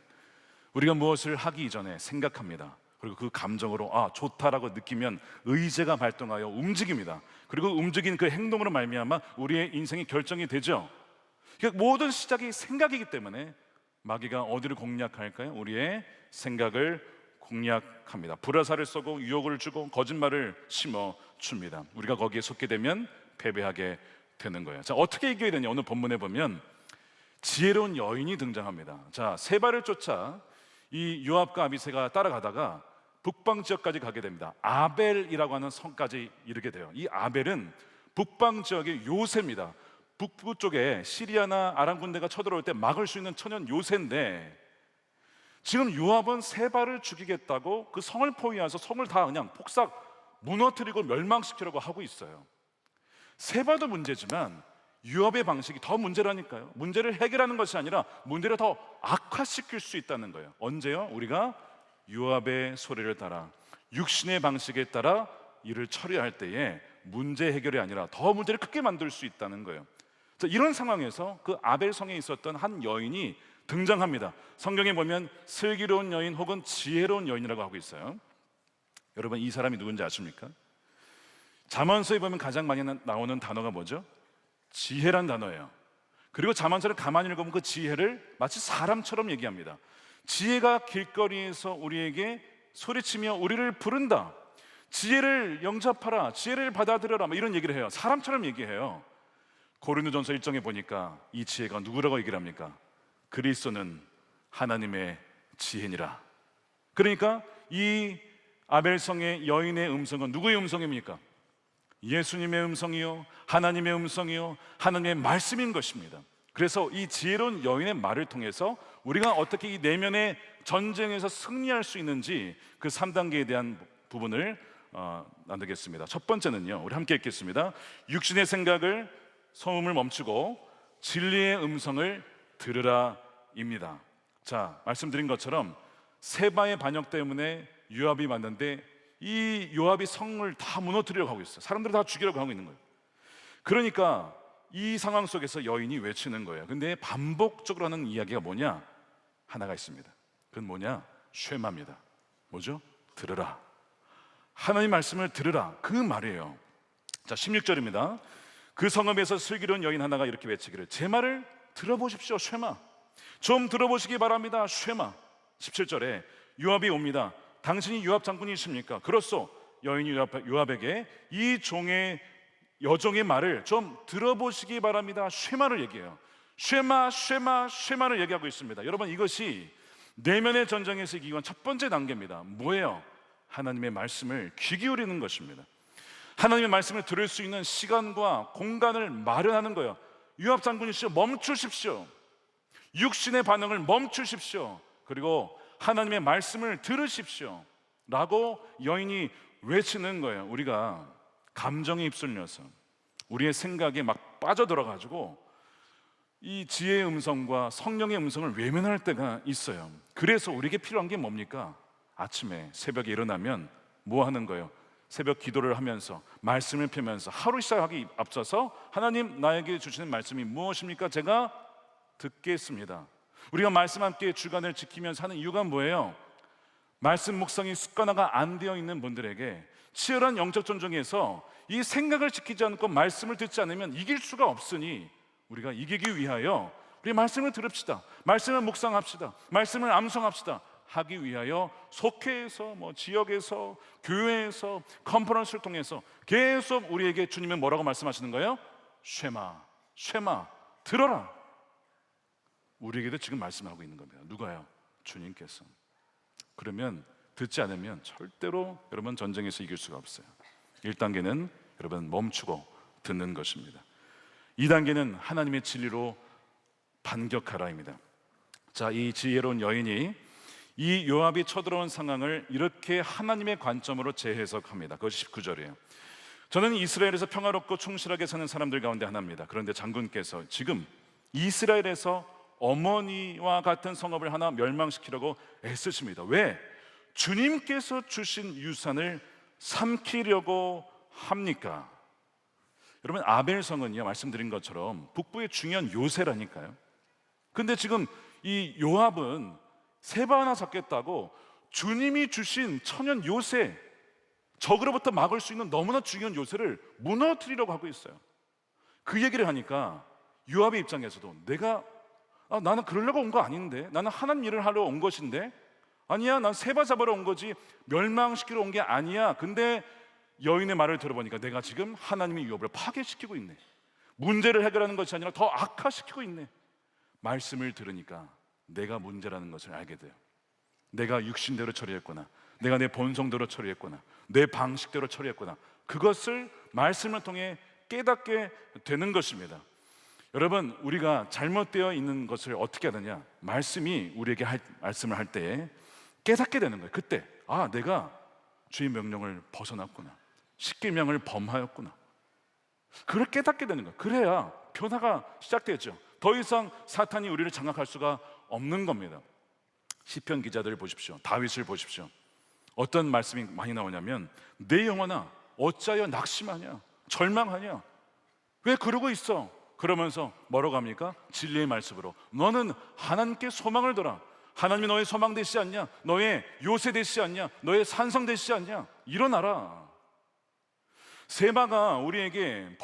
우리가 무엇을 하기 이전에 생각합니다. 그리고 그 감정으로 좋다라고 느끼면 의지가 발동하여 움직입니다. 그리고 움직인 그 행동으로 말미암아 우리의 인생이 결정이 되죠. 그러니까 모든 시작이 생각이기 때문에 마귀가 어디를 공략할까요? 우리의 생각을 공략합니다. 불화살을 쏘고 유혹을 주고 거짓말을 심어 줍니다. 우리가 거기에 속게 되면 패배하게 되는 거예요. 자, 어떻게 이겨야 되냐? 오늘 본문에 보면 지혜로운 여인이 등장합니다. 자, 세바를 쫓아 이 요압과 아비새가 따라가다가 북방 지역까지 가게 됩니다. 아벨이라고 하는 성까지 이르게 돼요. 이 아벨은 북방 지역의 요새입니다. 북부 쪽에 시리아나 아람 군대가 쳐들어올 때 막을 수 있는 천연 요새인데, 지금 요압은 세바를 죽이겠다고 그 성을 포위해서 성을 다 그냥 폭삭 무너뜨리고 멸망시키려고 하고 있어요. 세바도 문제지만 요압의 방식이 더 문제라니까요. 문제를 해결하는 것이 아니라 문제를 더 악화시킬 수 있다는 거예요. 언제요? 우리가 요압의 소리를 따라 육신의 방식에 따라 일을 처리할 때에 문제 해결이 아니라 더 문제를 크게 만들 수 있다는 거예요. 자, 이런 상황에서 그 아벨 성에 있었던 한 여인이 등장합니다. 성경에 보면 슬기로운 여인 혹은 지혜로운 여인이라고 하고 있어요. 여러분, 이 사람이 누군지 아십니까? 잠언서에 보면 가장 많이 나오는 단어가 뭐죠? 지혜란 단어예요. 그리고 잠언서를 가만히 읽으면 그 지혜를 마치 사람처럼 얘기합니다. 지혜가 길거리에서 우리에게 소리치며 우리를 부른다. 지혜를 영접하라, 지혜를 받아들여라, 이런 얘기를 해요. 사람처럼 얘기해요. 고린도전서 1장에 보니까 이 지혜가 누구라고 얘기를 합니까? 그리스도는 하나님의 지혜니라. 그러니까 이 아벨성의 여인의 음성은 누구의 음성입니까? 예수님의 음성이요, 하나님의 음성이요, 하나님의 말씀인 것입니다. 그래서 이 지혜로운 여인의 말을 통해서 우리가 어떻게 이 내면의 전쟁에서 승리할 수 있는지 그 3단계에 대한 부분을 나누겠습니다. 첫 번째는요, 우리 함께 읽겠습니다. 육신의 생각을, 소음을 멈추고 진리의 음성을 들으라입니다. 자, 말씀드린 것처럼 세바의 반역 때문에 요압이 왔는데 이 요압이 성을 다 무너뜨리려고 하고 있어요. 사람들을 다 죽이려고 하고 있는 거예요. 그러니까 이 상황 속에서 여인이 외치는 거예요. 근데 반복적으로 하는 이야기가 뭐냐? 하나가 있습니다. 그건 뭐냐? 쉐마입니다. 뭐죠? 들으라. 하나님 말씀을 들으라. 그 말이에요. 자, 16절입니다. 그 성읍에서 슬기로운 여인 하나가 이렇게 외치기를, 제 말을 들어보십시오. 쉐마. 좀 들어보시기 바랍니다. 쉐마. 17절에 요압이 옵니다. 당신이 요압 장군이십니까? 그렇소. 여인이 요압에게 이 여종의 말을 좀 들어보시기 바랍니다. 쉐마를 얘기해요. 쉐마를 얘기하고 있습니다. 여러분, 이것이 내면의 전쟁에서 이기기 위한 첫 번째 단계입니다. 뭐예요? 하나님의 말씀을 귀 기울이는 것입니다. 하나님의 말씀을 들을 수 있는 시간과 공간을 마련하는 거예요. 요압 장군이시여, 멈추십시오. 육신의 반응을 멈추십시오. 그리고 하나님의 말씀을 들으십시오 라고 여인이 외치는 거예요. 우리가 감정에 휩쓸려서 우리의 생각에 막 빠져들어가지고 이 지혜의 음성과 성령의 음성을 외면할 때가 있어요. 그래서 우리에게 필요한 게 뭡니까? 아침에 새벽에 일어나면 뭐 하는 거예요? 새벽 기도를 하면서 말씀을 펴면서 하루 시작하기 앞서서 하나님, 나에게 주시는 말씀이 무엇입니까? 제가 듣겠습니다. 우리가 말씀 함께 주간을 지키면서 하는 이유가 뭐예요? 말씀 묵상이 습관화가 안 되어 있는 분들에게 치열한 영적 전쟁에서 이 생각을 지키지 않고 말씀을 듣지 않으면 이길 수가 없으니 우리가 이기기 위하여 우리 말씀을 들읍시다. 말씀을 묵상합시다. 말씀을 암송합시다. 하기 위하여 속회에서 지역에서 교회에서 컨퍼런스를 통해서 계속 우리에게 주님은 뭐라고 말씀하시는 거예요? 쉐마 들어라. 우리에게도 지금 말씀하고 있는 겁니다. 누가요? 주님께서. 그러면 듣지 않으면 절대로 여러분 전쟁에서 이길 수가 없어요. 1단계는 여러분 멈추고 듣는 것입니다. 2단계는 하나님의 진리로 반격하라입니다. 자, 이 지혜로운 여인이 이 요압이 쳐들어온 상황을 이렇게 하나님의 관점으로 재해석합니다. 그것이 19절이에요. 저는 이스라엘에서 평화롭고 충실하게 사는 사람들 가운데 하나입니다. 그런데 장군께서 지금 이스라엘에서 어머니와 같은 성읍을 하나 멸망시키려고 애쓰십니다. 왜? 주님께서 주신 유산을 삼키려고 합니까? 여러분, 아벨성은요, 말씀드린 것처럼 북부의 중요한 요새라니까요. 근데 지금 이 요압은 세바 하나 잡겠다고 주님이 주신 천연 요새, 적으로부터 막을 수 있는 너무나 중요한 요새를 무너뜨리려고 하고 있어요. 그 얘기를 하니까 요압의 입장에서도 나는 그러려고 온 거 아닌데, 나는 하나님 일을 하러 온 것인데, 아니야, 난 세바 잡으러 온 거지 멸망시키러 온 게 아니야. 근데 여인의 말을 들어보니까 내가 지금 하나님의 유업을 파괴시키고 있네. 문제를 해결하는 것이 아니라 더 악화시키고 있네. 말씀을 들으니까 내가 문제라는 것을 알게 돼요. 내가 육신대로 처리했구나, 내가 내 본성대로 처리했구나, 내 방식대로 처리했구나. 그것을 말씀을 통해 깨닫게 되는 것입니다. 여러분, 우리가 잘못되어 있는 것을 어떻게 하느냐, 말씀이 우리에게 말씀을 할 때에 깨닫게 되는 거예요. 그때 내가 주의 명령을 벗어났구나, 십계명을 범하였구나, 그걸 깨닫게 되는 거예요. 그래야 변화가 시작되죠. 더 이상 사탄이 우리를 장악할 수가 없는 겁니다. 시편 기자들을 보십시오. 다윗을 보십시오. 어떤 말씀이 많이 나오냐면, 내 영혼아 어찌하여 낙심하냐, 절망하냐, 왜 그러고 있어? 그러면서 뭐라고 합니까? 진리의 말씀으로 너는 하나님께 소망을 둬라. 하나님이 너의 소망 되시지 않냐? 너의 요새 되시지 않냐? 너의 산성 되시지 않냐? 일어나라. 세바가 우리에게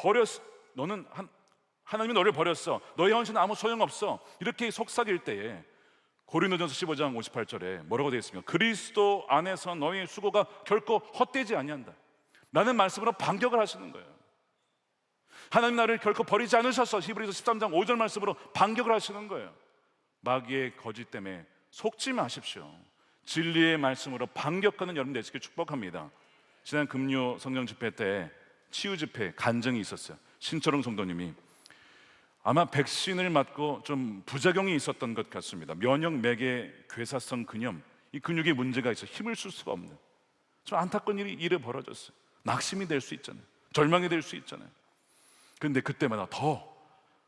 하나님이 너를 버렸어, 너의 헌신은 아무 소용없어, 이렇게 속삭일 때에 고린도전서 15장 58절에 뭐라고 되어 있습니까? 그리스도 안에서 너의 수고가 결코 헛되지 아니한다. 라는 말씀으로 반격을 하시는 거예요. 하나님 나를 결코 버리지 않으셔서 히브리서 13장 5절 말씀으로 반격을 하시는 거예요. 마귀의 거짓 때문에 속지 마십시오. 진리의 말씀으로 반격하는 여러분 되시길 축복합니다. 지난 금요 성령 집회 때 치유 집회 간증이 있었어요. 신철웅 성도님이 아마 백신을 맞고 좀 부작용이 있었던 것 같습니다. 면역 매개 괴사성 근염, 이 근육에 문제가 있어 힘을 쓸 수가 없는 좀 안타까운 일이 벌어졌어요. 낙심이 될 수 있잖아요. 절망이 될 수 있잖아요. 그런데 그때마다 더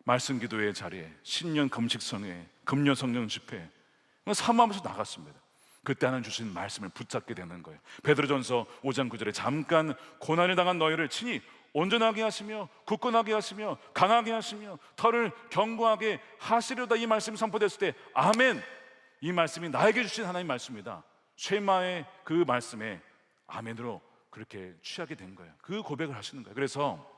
말씀 기도회 자리에, 신년 금식성회, 금요 성령 집회 사모하면서 나갔습니다. 그때 하나님 주신 말씀을 붙잡게 되는 거예요. 베드로전서 5장 9절에 잠깐 고난을 당한 너희를 친히 온전하게 하시며 굳건하게 하시며 강하게 하시며 털을 견고하게 하시려다, 이 말씀이 선포됐을 때 아멘, 이 말씀이 나에게 주신 하나님의 말씀이다. 쉐마의 그 말씀에 아멘으로 그렇게 취하게 된 거예요. 그 고백을 하시는 거예요. 그래서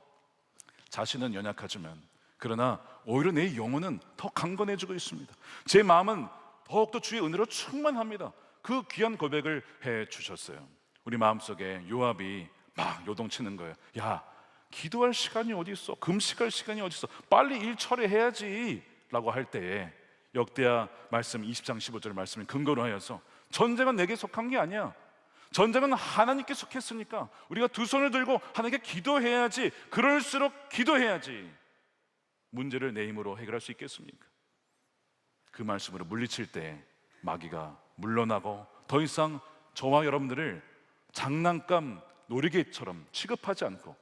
자신은 연약하지만 그러나 오히려 내 영혼은 더 강건해지고 있습니다. 제 마음은 더욱더 주의 은혜로 충만합니다. 그 귀한 고백을 해 주셨어요. 우리 마음속에 요압이 막 요동치는 거예요. 야, 기도할 시간이 어디 있어? 금식할 시간이 어디 있어? 빨리 일 처리해야지 라고 할 때에 역대하 말씀 20장 15절 말씀을 근거로 하여서 전쟁은 내게 속한 게 아니야, 전쟁은 하나님께 속했으니까 우리가 두 손을 들고 하나님께 기도해야지, 그럴수록 기도해야지 문제를 내 힘으로 해결할 수 있겠습니까? 그 말씀으로 물리칠 때 마귀가 물러나고 더 이상 저와 여러분들을 장난감 놀이개처럼 취급하지 않고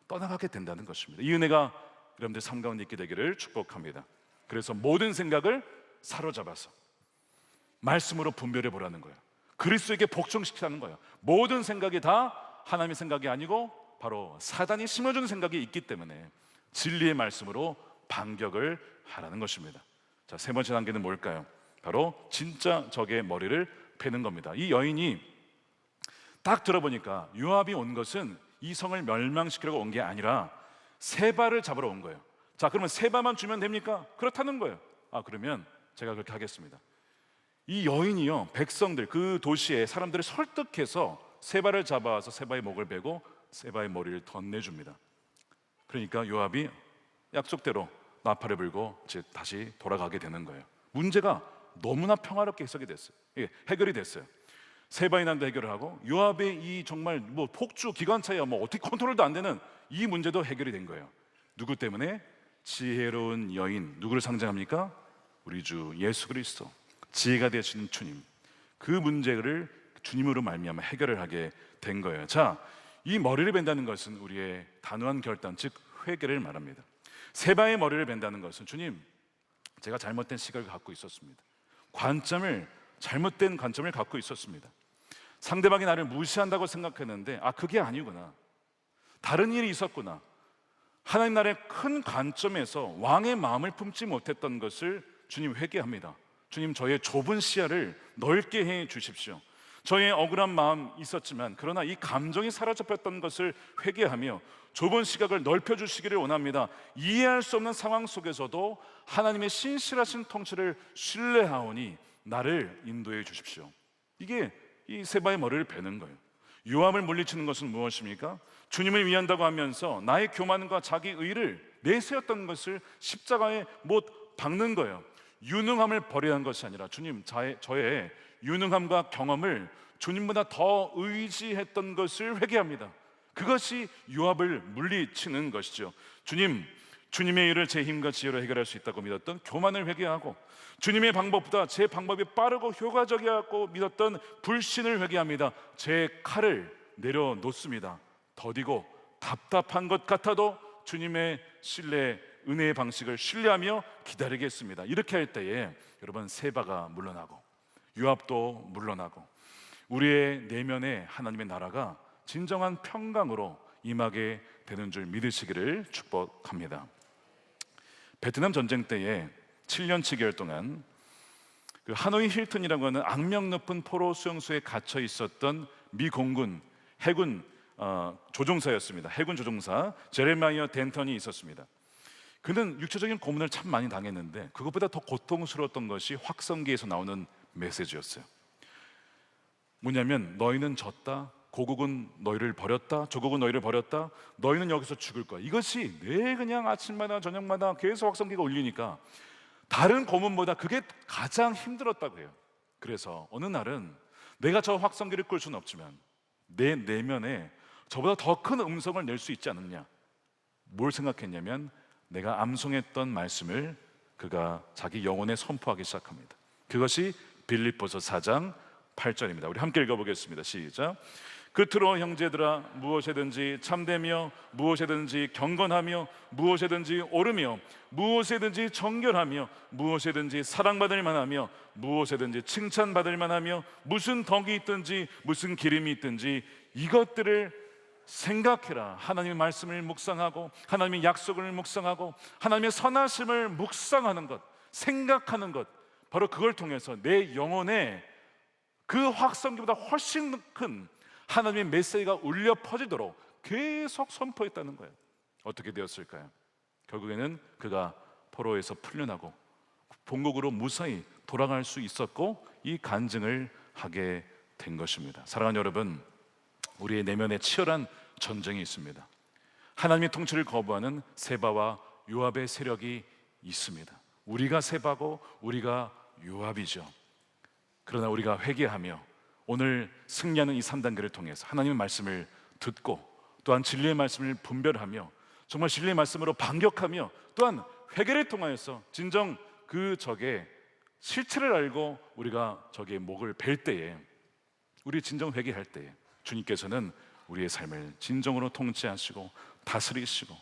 떠나가게 된다는 것입니다. 이 은혜가 여러분들 삶 가운데 있게 되기를 축복합니다. 그래서 모든 생각을 사로잡아서 말씀으로 분별해 보라는 거예요. 그리스도에게 복종시키라는 거예요. 모든 생각이 다 하나님의 생각이 아니고 바로 사단이 심어주는 생각이 있기 때문에 진리의 말씀으로 반격을 하라는 것입니다. 자, 세 번째 단계는 뭘까요? 바로 진짜 적의 머리를 베는 겁니다. 이 여인이 딱 들어보니까 요압이 온 것은 이 성을 멸망시키려고 온 게 아니라 세바를 잡으러 온 거예요. 자, 그러면 세바만 주면 됩니까? 그렇다는 거예요. 그러면 제가 그렇게 하겠습니다. 이 여인이요, 백성들, 그 도시의 사람들을 설득해서 세바를 잡아와서 세바의 목을 베고 세바의 머리를 덧내줍니다. 그러니까 요압이 약속대로 나팔을 불고 이제 다시 돌아가게 되는 거예요. 문제가 너무나 평화롭게 해석이 됐어요. 해결이 됐어요. 세바의 난도 해결을 하고 요압의 이 정말 폭주 기관차야 어떻게 컨트롤도 안 되는 이 문제도 해결이 된 거예요. 누구 때문에? 지혜로운 여인, 누구를 상징합니까? 우리 주 예수 그리스도, 지혜가 되시는 주님, 그 문제를 주님으로 말미암아 해결을 하게 된 거예요. 자, 이 머리를 벤다는 것은 우리의 단호한 결단, 즉 회개를 말합니다. 세바의 머리를 벤다는 것은 주님, 제가 잘못된 시각을 갖고 있었습니다. 잘못된 관점을 갖고 있었습니다. 상대방이 나를 무시한다고 생각했는데 그게 아니구나, 다른 일이 있었구나. 하나님 나라의 큰 관점에서 왕의 마음을 품지 못했던 것을 주님 회개합니다. 주님, 저의 좁은 시야를 넓게 해 주십시오. 저의 억울한 마음 있었지만 그러나 이 감정이 사로잡혔던 것을 회개하며 좁은 시각을 넓혀 주시기를 원합니다. 이해할 수 없는 상황 속에서도 하나님의 신실하신 통치를 신뢰하오니 나를 인도해 주십시오. 이게 이 세바의 머리를 베는 거예요. 요압을 물리치는 것은 무엇입니까? 주님을 위한다고 하면서 나의 교만과 자기 의를 내세웠던 것을 십자가에 못 박는 거예요. 유능함을 버리는 것이 아니라 주님, 저의 유능함과 경험을 주님보다 더 의지했던 것을 회개합니다. 그것이 요압을 물리치는 것이죠. 주님의 일을 제 힘과 지혜로 해결할 수 있다고 믿었던 교만을 회개하고, 주님의 방법보다 제 방법이 빠르고 효과적이라고 믿었던 불신을 회개합니다. 제 칼을 내려놓습니다. 더디고 답답한 것 같아도 주님의 신뢰, 은혜의 방식을 신뢰하며 기다리겠습니다. 이렇게 할 때에 여러분, 세바가 물러나고 요압도 물러나고 우리의 내면에 하나님의 나라가 진정한 평강으로 임하게 되는 줄 믿으시기를 축복합니다. 베트남 전쟁 때에 7년 7개월 동안 그 하노이 힐튼이라고 하는 악명 높은 포로 수용소에 갇혀 있었던 미 공군 해군 조종사였습니다. 해군 조종사 제레마이어 덴턴이 있었습니다. 그는 육체적인 고문을 참 많이 당했는데 그것보다 더 고통스러웠던 것이 확성기에서 나오는 메시지였어요. 뭐냐면, 너희는 졌다, 고국은 너희를 버렸다, 조국은 너희를 버렸다, 너희는 여기서 죽을 거야. 이것이 내 그냥 아침마다 저녁마다 계속 확성기가 울리니까 다른 고문보다 그게 가장 힘들었다고 해요. 그래서 어느 날은 내가 저 확성기를 끌 수는 없지만 내 내면에 저보다 더 큰 음성을 낼 수 있지 않느냐. 뭘 생각했냐면, 내가 암송했던 말씀을 그가 자기 영혼에 선포하기 시작합니다. 그것이 빌립보서 4장 8절입니다. 우리 함께 읽어보겠습니다. 시작. 끝으로 형제들아, 무엇이든지 참되며 무엇이든지 경건하며 무엇이든지 옳으며 무엇이든지 정결하며 무엇이든지 사랑받을 만하며 무엇이든지 칭찬받을 만하며 무슨 덕이 있든지 무슨 기림이 있든지 이것들을 생각해라. 하나님의 말씀을 묵상하고 하나님의 약속을 묵상하고 하나님의 선하심을 묵상하는 것, 생각하는 것, 바로 그걸 통해서 내 영혼에 그 확성기보다 훨씬 큰 하나님의 메시지가 울려 퍼지도록 계속 선포했다는 거예요. 어떻게 되었을까요? 결국에는 그가 포로에서 풀려나고 본국으로 무사히 돌아갈 수 있었고 이 간증을 하게 된 것입니다. 사랑하는 여러분, 우리의 내면에 치열한 전쟁이 있습니다. 하나님의 통치를 거부하는 세바와 요압의 세력이 있습니다. 우리가 세바고 우리가 요압이죠. 그러나 우리가 회개하며 오늘 승리하는 이 3단계를 통해서 하나님의 말씀을 듣고 또한 진리의 말씀을 분별하며 정말 진리의 말씀으로 반격하며 또한 회개를 통하여서 진정 그 적의 실체를 알고 우리가 적의 목을 벨 때에, 우리 진정 회개할 때에 주님께서는 우리의 삶을 진정으로 통치하시고 다스리시고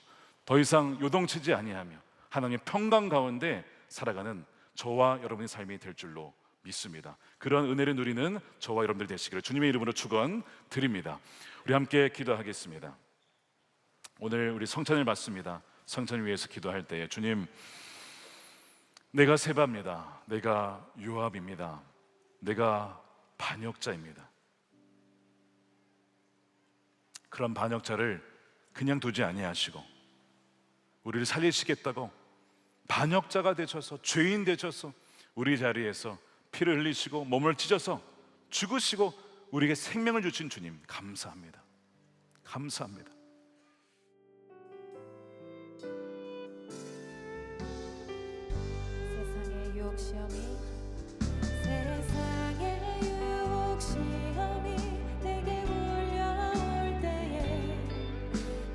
더 이상 요동치지 아니하며 하나님의 평강 가운데 살아가는 저와 여러분의 삶이 될 줄로 믿습니다. 그런 은혜를 누리는 저와 여러분들 되시기를 주님의 이름으로 축원드립니다. 우리 함께 기도하겠습니다. 오늘 우리 성찬을 받습니다. 성찬을 위해서 기도할 때에, 주님, 내가 세바입니다. 내가 요압입니다. 내가 반역자입니다. 그런 반역자를 그냥 두지 아니하시고 우리를 살리시겠다고 반역자가 되셔서, 죄인 되셔서 우리 자리에서 피를 흘리시고 몸을 찢어서 죽으시고 우리에게 생명을 주신 주님, 감사합니다. 감사합니다. 세상의 욕심이 내게 몰려올 때에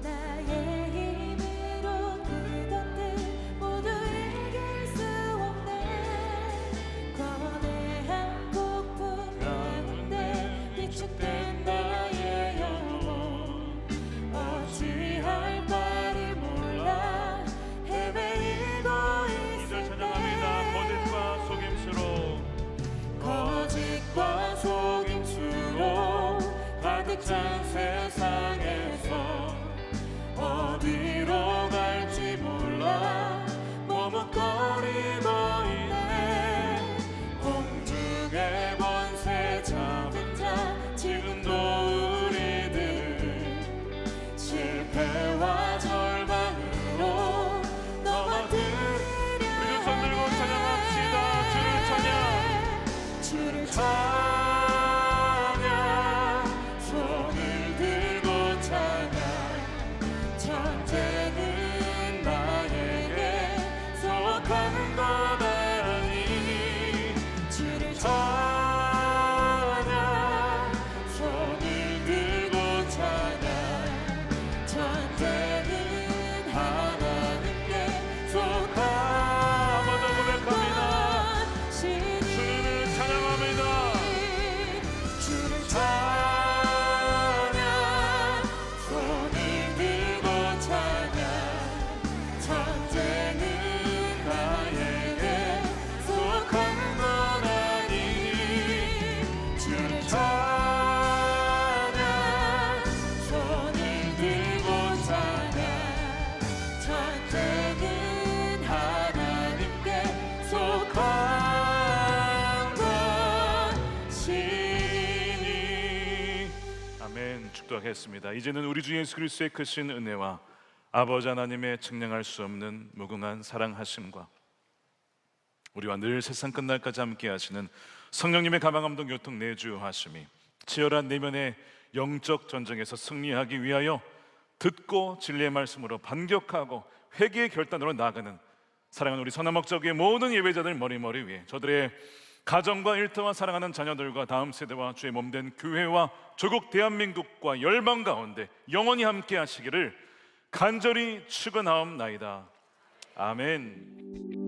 나의 힘으로 그것들 모두 이길 수 없네. 거대한 폭풍 가운데 위축된 나의 영혼, 어찌할 바를 몰라 헤매이고 있을 때 거짓과 속임수로 거짓과 속임수로 가득 찬 세상에서 어디로 갈지 몰라 머뭇거리고 있네. 공중의 권세 잡은 자 지금도 우리들 실패와 절망으로 넘어뜨려. 우리 두 손 들고 찬양합시다. 주를 찬양, 주를 찬양, 손을 들고 찬양. 천재는 나에게 속하는 것 아니. 주를 찬양, 손을 들고 찬양. 천재는 하나님께 속하. 한번 더 고백합니다. 주를 찬양합니다. 주를 찬양, 손을 들고 찬양. 천재는 나에게 속한 것 아니. 주를 찬양, 손을 들고 찬양. 천재는 하나님께 속한 것이니. 아멘. 축도하겠습니다. 이제는 우리 주 예수 그리스도의 크신 은혜와 아버지 하나님의 측량할 수 없는 무궁한 사랑하심과 우리와 늘 세상 끝날까지 함께 하시는 성령님의 가방감동 교통 내주하심이 치열한 내면의 영적 전쟁에서 승리하기 위하여 듣고 진리의 말씀으로 반격하고 회개의 결단으로 나아가는 사랑하는 우리 선화목적의 모든 예배자들 머리머리 위에 저들의 가정과 일터와 사랑하는 자녀들과 다음 세대와 주의 몸된 교회와 조국 대한민국과 열방 가운데 영원히 함께 하시기를 간절히 축원하옵나이다. 아멘.